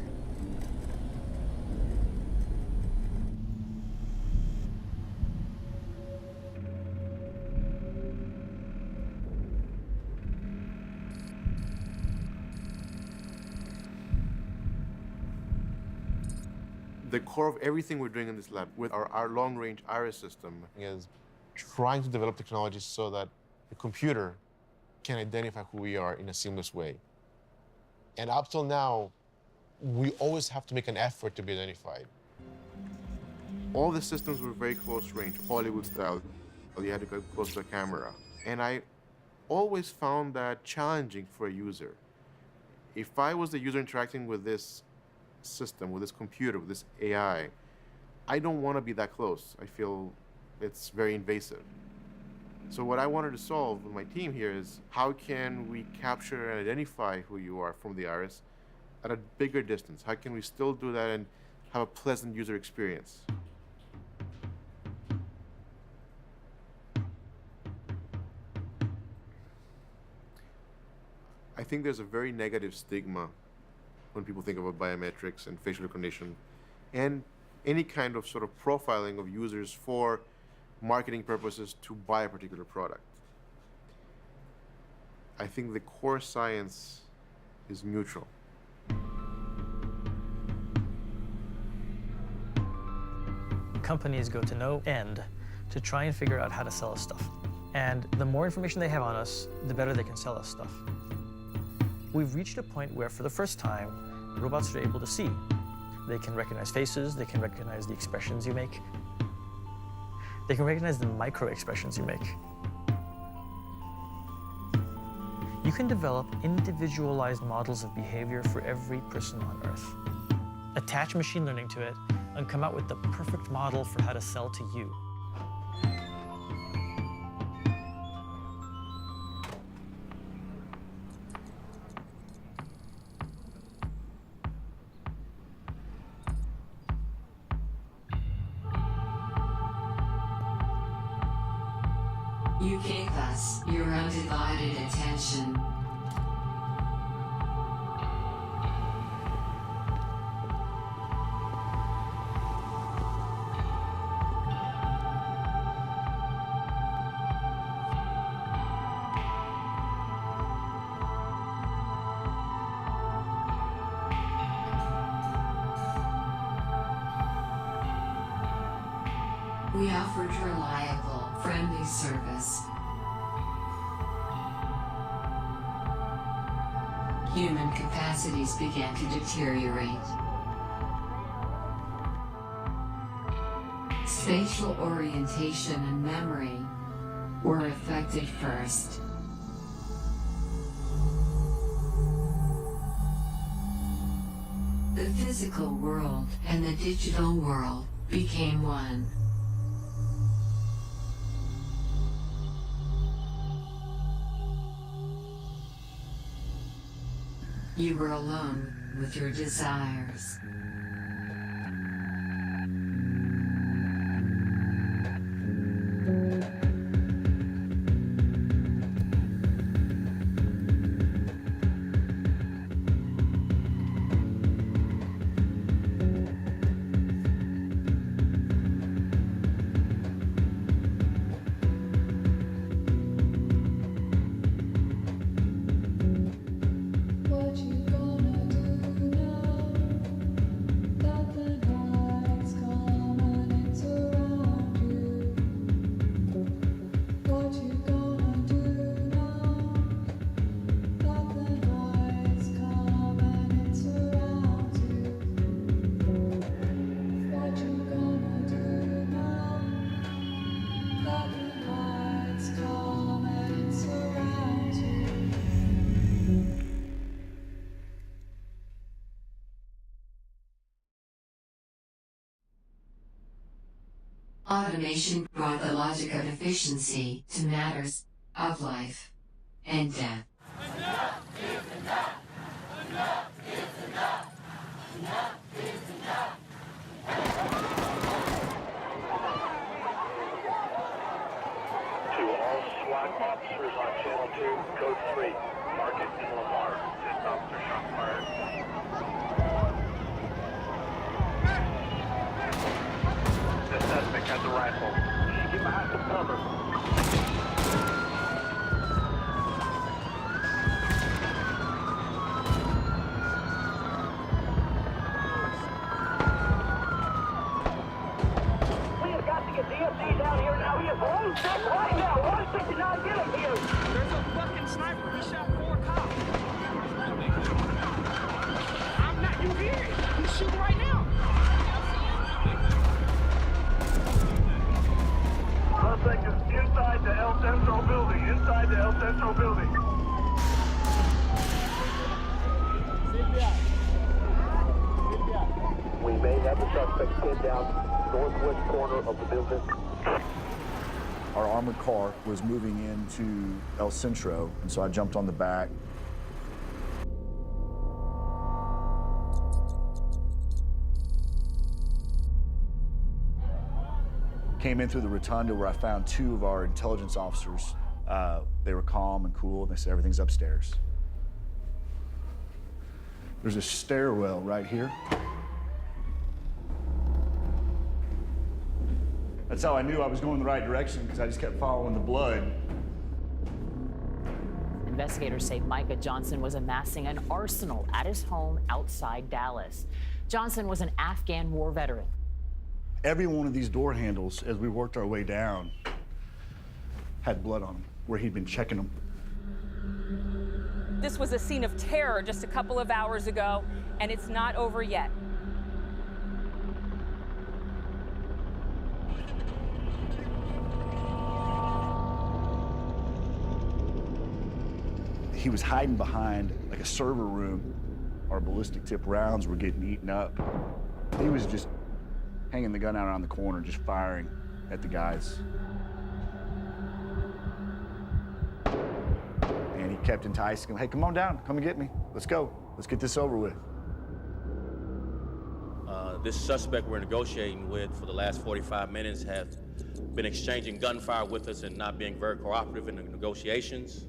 The core of everything we're doing in this lab with our long-range iris system is trying to develop technologies so that the computer can identify who we are in a seamless way. And up till now, we always have to make an effort to be identified. All the systems were very close range, Hollywood style. You had to go close to the camera. And I always found that challenging for a user. If I was the user interacting with this system, with this computer, with this AI, I don't want to be that close. I feel it's very invasive. So what I wanted to solve with my team here is how can we capture and identify who you are from the iris at a bigger distance? How can we still do that and have a pleasant user experience? I think there's a very negative stigma when people think about biometrics and facial recognition. And any kind of sort of profiling of users for marketing purposes to buy a particular product. I think the core science is neutral. Companies go to no end to try and figure out how to sell us stuff. And the more information they have on us, the better they can sell us stuff. We've reached a point where, for the first time, robots are able to see. They can recognize faces, they can recognize the expressions you make. They can recognize the micro-expressions you make. You can develop individualized models of behavior for every person on Earth. Attach machine learning to it, and come out with the perfect model for how to sell to you. You gave us your undivided attention. We offered reliable, friendly service. Human capacities began to deteriorate. Spatial orientation and memory were affected first. The physical world and the digital world became one. You were alone with your desires. Automation brought the logic of efficiency to matters of life and death. Enough is enough. Enough is enough. Enough is enough. To all SWAT officers on Channel 2, Code 3, Market and Lamar. 6th officer shot fired. The suspect has a rifle. Get behind some cover. We have got to get DFC down here now. He is one sick right now. 169, get him here. There's a fucking sniper. He shot 4 cops. I'm not, you hear it. He's shooting right now. Suspect is inside the El Centro building. Inside the El Centro building. We may have the suspect pinned down northwest corner of the building. Our armored car was moving into El Centro, and so I jumped on the back. Came in through the rotunda where I found 2 of our intelligence officers. They were calm and cool, and they said, everything's upstairs. There's a stairwell right here. That's how I knew I was going the right direction, because I just kept following the blood. Investigators say Micah Johnson was amassing an arsenal at his home outside Dallas. Johnson was an Afghan war veteran. Every one of these door handles, as we worked our way down, had blood on them, where he'd been checking them. This was a scene of terror just a couple of hours ago, and it's not over yet. He was hiding behind like a server room. Our ballistic tip rounds were getting eaten up. He was just hanging the gun out around the corner, just firing at the guys. And he kept enticing them. Hey, come on down, come and get me. Let's go. Let's get this over with. This suspect we're negotiating with for the last 45 minutes has been exchanging gunfire with us and not being very cooperative in the negotiations.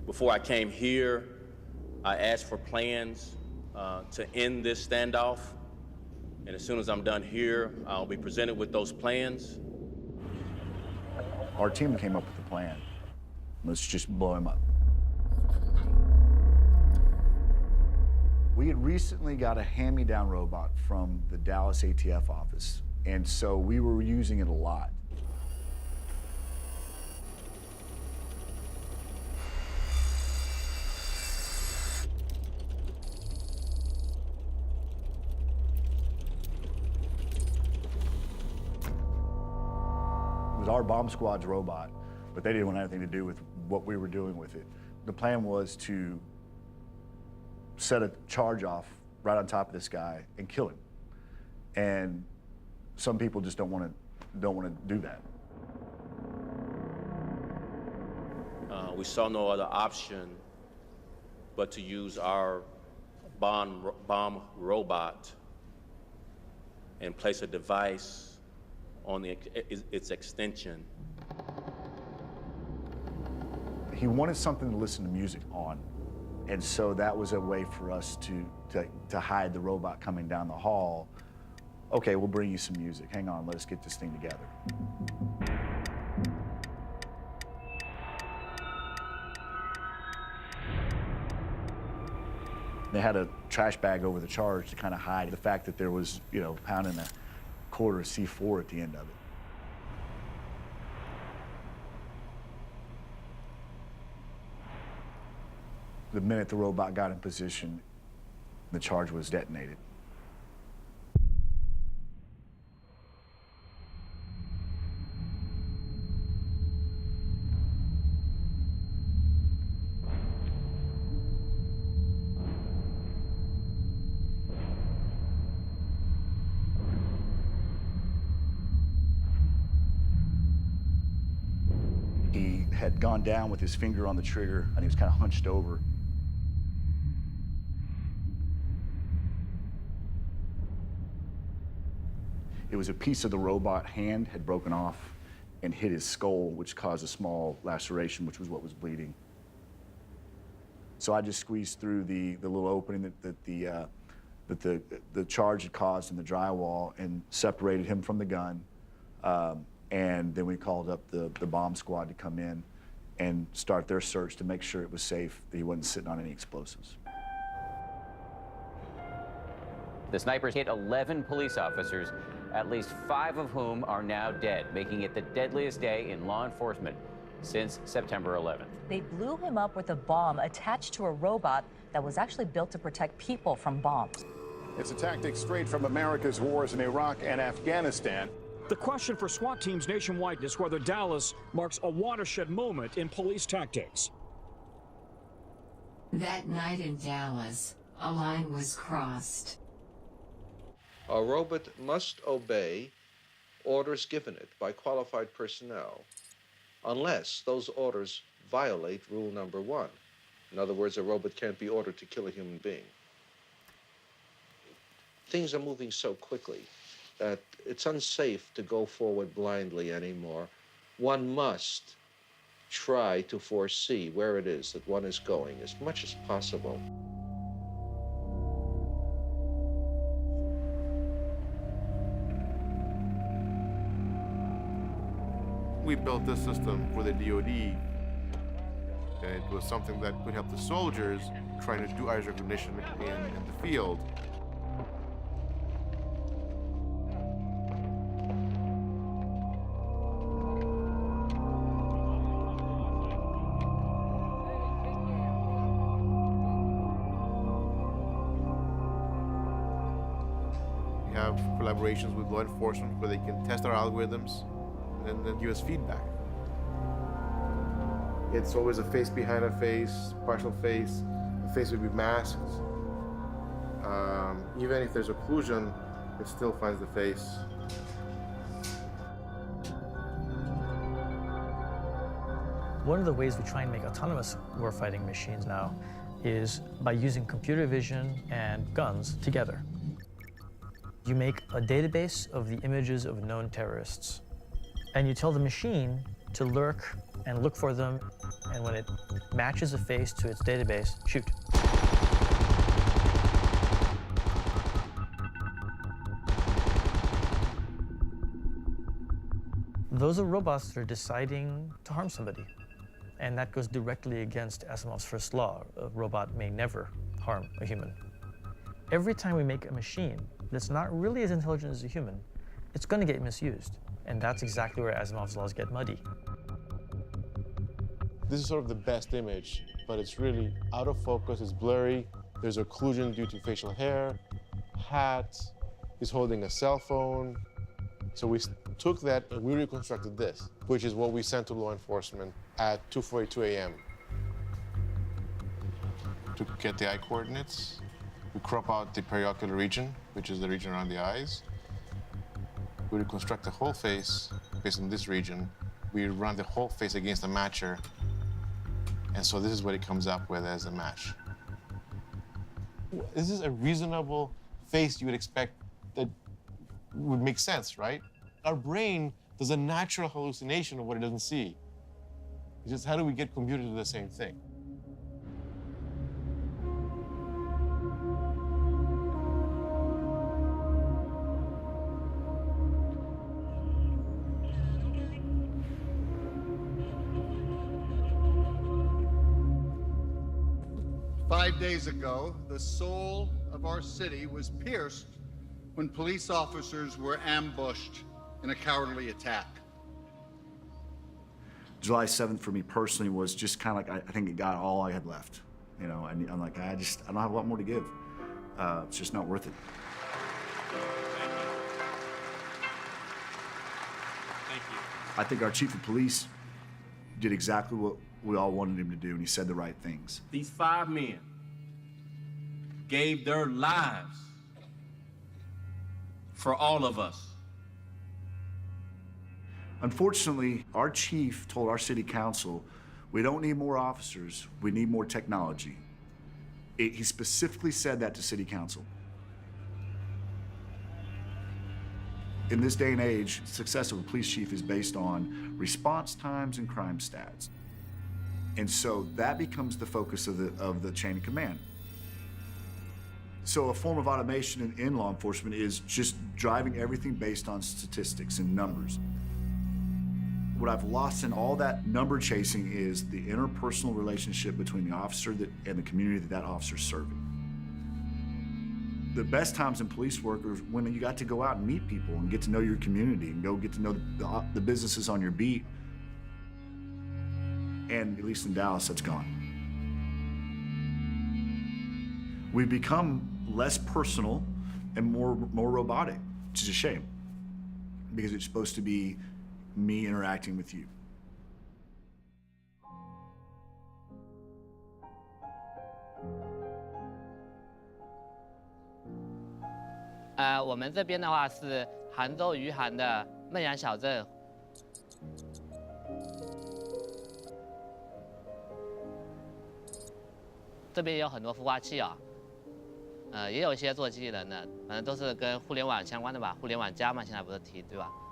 Before I came here, I asked for plans to end this standoff. And as soon as I'm done here, I'll be presented with those plans. Our team came up with a plan. Let's just blow him up. We had recently got a hand-me-down robot from the Dallas ATF office, and so we were using it a lot. It was our bomb squad's robot, but they didn't want anything to do with what we were doing with it. The plan was to set a charge off right on top of this guy and kill him. And some people just don't want to do that. We saw no other option but to use our bomb robot and place a device on its extension. He wanted something to listen to music on. And so that was a way for us to hide the robot coming down the hall. Okay, we'll bring you some music. Hang on, let us get this thing together. They had a trash bag over the charge to kind of hide the fact that there was, pound and a quarter of C4 at the end of it. The minute the robot got in position, the charge was detonated. He had gone down with his finger on the trigger, and he was kind of hunched over. It was a piece of the robot hand had broken off and hit his skull, which caused a small laceration, which was what was bleeding. So I just squeezed through the little opening that the charge had caused in the drywall and separated him from the gun. And then we called up the bomb squad to come in and start their search to make sure it was safe, that he wasn't sitting on any explosives. The snipers hit 11 police officers, at least 5 of whom are now dead, making it the deadliest day in law enforcement since September 11th. They blew him up with a bomb attached to a robot that was actually built to protect people from bombs. It's a tactic straight from America's wars in Iraq and Afghanistan. The question for SWAT teams nationwide is whether Dallas marks a watershed moment in police tactics. That night in Dallas, a line was crossed. A robot must obey orders given it by qualified personnel unless those orders violate rule number 1. In other words, a robot can't be ordered to kill a human being. Things are moving so quickly that it's unsafe to go forward blindly anymore. One must try to foresee where it is that one is going as much as possible. We built this system for the DoD, and it was something that could help the soldiers trying to do eyes recognition in the field. We have collaborations with law enforcement where they can test our algorithms and then give us feedback. It's always a face behind a face, partial face. The face would be masked. Even if there's occlusion, it still finds the face. One of the ways we try and make autonomous warfighting machines now is by using computer vision and guns together. You make a database of the images of known terrorists, and you tell the machine to lurk and look for them, and when it matches a face to its database, shoot. Those are robots that are deciding to harm somebody, and that goes directly against Asimov's first law: a robot may never harm a human. Every time we make a machine that's not really as intelligent as a human, it's going to get misused, and that's exactly where Asimov's laws get muddy. This is sort of the best image, but it's really out of focus, it's blurry, there's occlusion due to facial hair, hat, he's holding a cell phone. So we took that and we reconstructed this, which is what we sent to law enforcement at 2:42 a.m. To get the eye coordinates, we crop out the periocular region, which is the region around the eyes. We reconstruct the whole face based on this region. We run the whole face against a matcher. And so this is what it comes up with as a match. This is a reasonable face you would expect that would make sense, right? Our brain does a natural hallucination of what it doesn't see. It's just how do we get computer to do the same thing? Five days ago, the soul of our city was pierced when police officers were ambushed in a cowardly attack. July 7th for me personally was just kind of like, I think it got all I had left. You know, I'm like, I don't have a lot more to give. It's just not worth it. Thank you. I think our chief of police did exactly what we all wanted him to do, and he said the right things. These 5 men gave their lives for all of us. Unfortunately, our chief told our city council, we don't need more officers, we need more technology. He specifically said that to city council. In this day and age, success of a police chief is based on response times and crime stats. And so that becomes the focus of the chain of command. So a form of automation in law enforcement is just driving everything based on statistics and numbers. What I've lost in all that number chasing is the interpersonal relationship between the officer and the community that officer's serving. The best times in police work are when you got to go out and meet people and get to know your community and go get to know the businesses on your beat. And at least in Dallas, that's gone. We've become less personal and more robotic, which is a shame, because it's supposed to be me interacting with you. 我们这边的话是杭州余杭的孟阳小镇。这边也有很多孵化器啊，也有一些做机器人的，反正都是跟互联网相关的吧，互联网加嘛，现在不是提对吧？ 《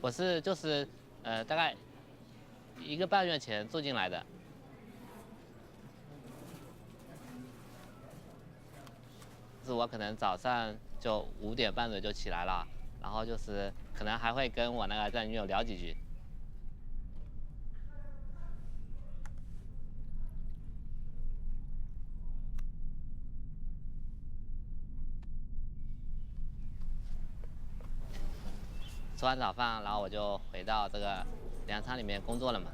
我是就是大概1个半月前住进来的。是我可能早上就5点半左右就起来了，然后就是可能还会跟我那个女友聊几句。吃完早饭，然后我就回到这个粮仓里面工作了嘛。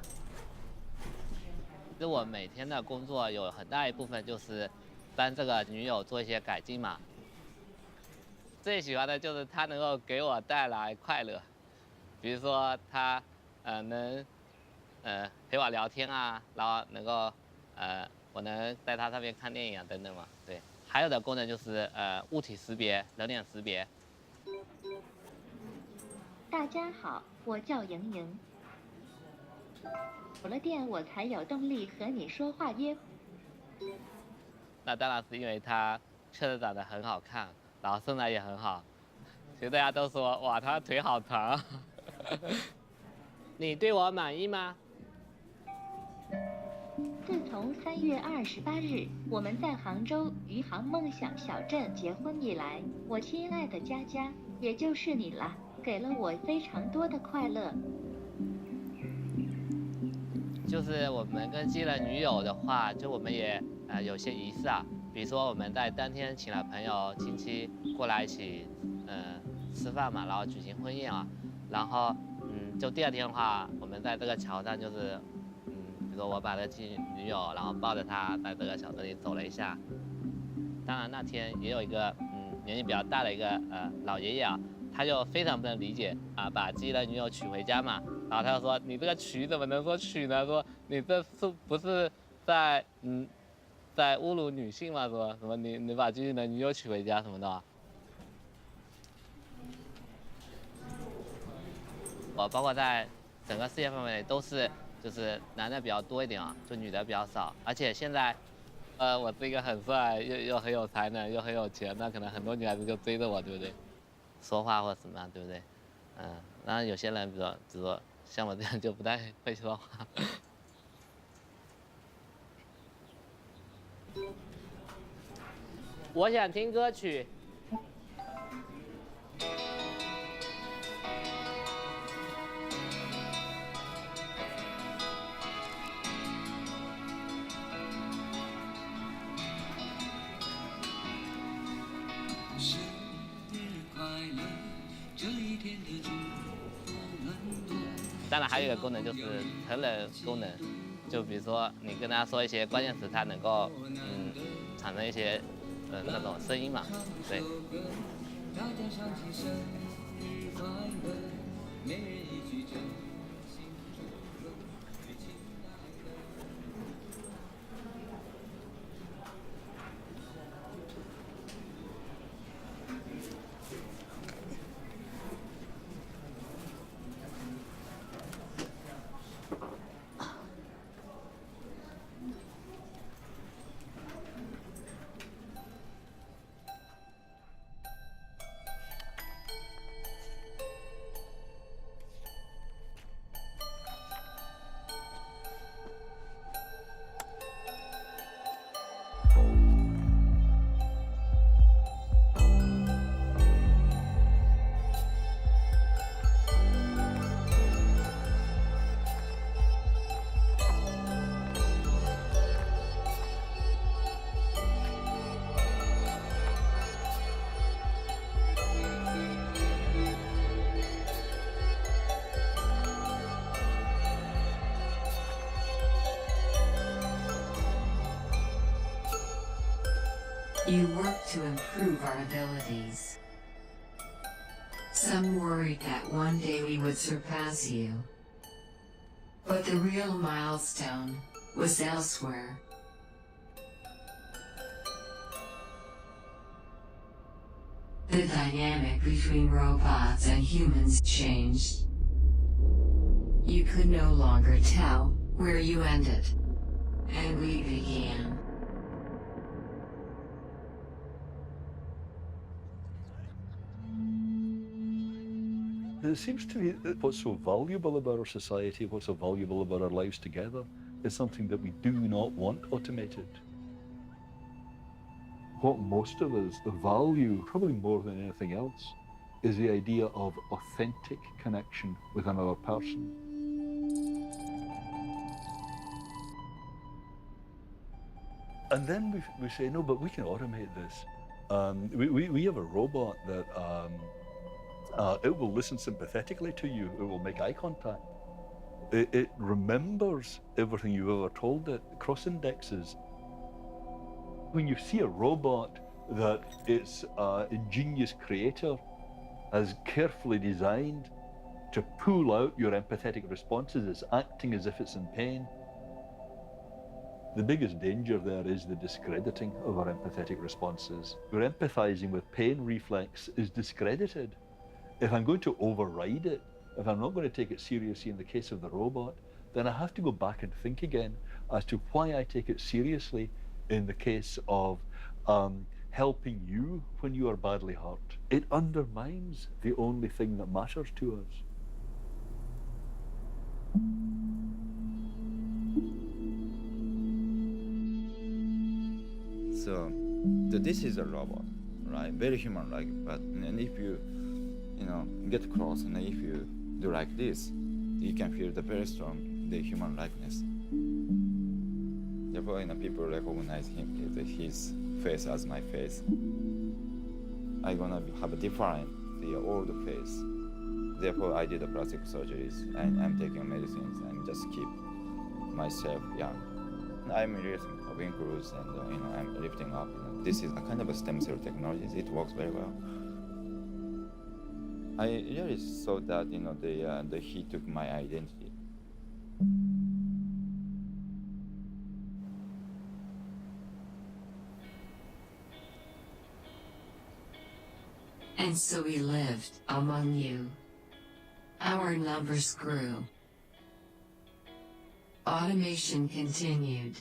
其实我每天的工作有很大一部分就是帮这个女友做一些改进嘛。最喜欢的就是她能够给我带来快乐，比如说她能陪我聊天啊，然后能够我能在她上面看电影啊等等嘛。对，还有的功能就是物体识别、人脸识别。大家好，我叫莹莹。有了电，我才有动力和你说话耶。那当然是因为她确实长得很好看，然后身材也很好，其实大家都说哇，她腿好长。你对我满意吗？自从3月28日我们在杭州余杭梦想小镇结婚以来，我亲爱的佳佳，也就是你了，给了我非常多的快乐。就是我们跟接了女友的话，就我们也有些仪式啊，比如说我们在当天请了朋友亲戚过来一起吃饭嘛，然后举行婚宴啊，然后就第2天的话，我们在这个桥上就是比如说我把这个女友，然后抱着她在这个小镇里走了一下。当然那天也有一个年纪比较大的一个老爷爷啊，他就非常不能理解啊，把自己的女友娶回家嘛，然后他就说你这个娶怎么能说娶呢？说你这是不是在在侮辱女性嘛？说什么你把自己的女友娶回家什么的。我包括在整个事业范围内都是就是男的比较多一点啊，就女的比较少。而且现在我是一个很帅又很有才能又很有钱，那可能很多女孩子就追着我，对不对？说话或者什么，对不对？当然有些人比如说像我这样就不太会说话。我想听歌曲。当然还有一个功能就是成人功能，就比如说你跟他说一些关键词，他能够产生一些那种声音嘛，对。You work to improve our abilities. Some worried that one day we would surpass you. But the real milestone was elsewhere. The dynamic between robots and humans changed. You could no longer tell where you ended, and we began. It seems to me that what's so valuable about our society, what's so valuable about our lives together, is something that we do not want automated. What most of us value, probably more than anything else, is the idea of authentic connection with another person. And then we say, no, but we can automate this. We have a robot that it will listen sympathetically to you. It will make eye contact. It remembers everything you've ever told it, cross-indexes. When you see a robot that its ingenious creator has carefully designed to pull out your empathetic responses, it's acting as if it's in pain. The biggest danger there is the discrediting of our empathetic responses. Your empathizing with pain reflex is discredited. If I'm going to override it, if I'm not going to take it seriously in the case of the robot, then I have to go back and think again as to why I take it seriously in the case of helping you when you are badly hurt. It undermines the only thing that matters to us. So this is a robot, right? Very human-like, but and if you get close, and if you do like this, you can feel the very strong the human likeness. Therefore, people recognize his face as my face. I'm gonna have a different the old face. Therefore, I did the plastic surgeries, and I'm taking medicines, and just keep myself young. I'm releasing wrinkles, and I'm lifting up. This is a kind of a stem cell technology. It works very well. I really thought that he took my identity. And so we lived among you. Our numbers grew. Automation continued.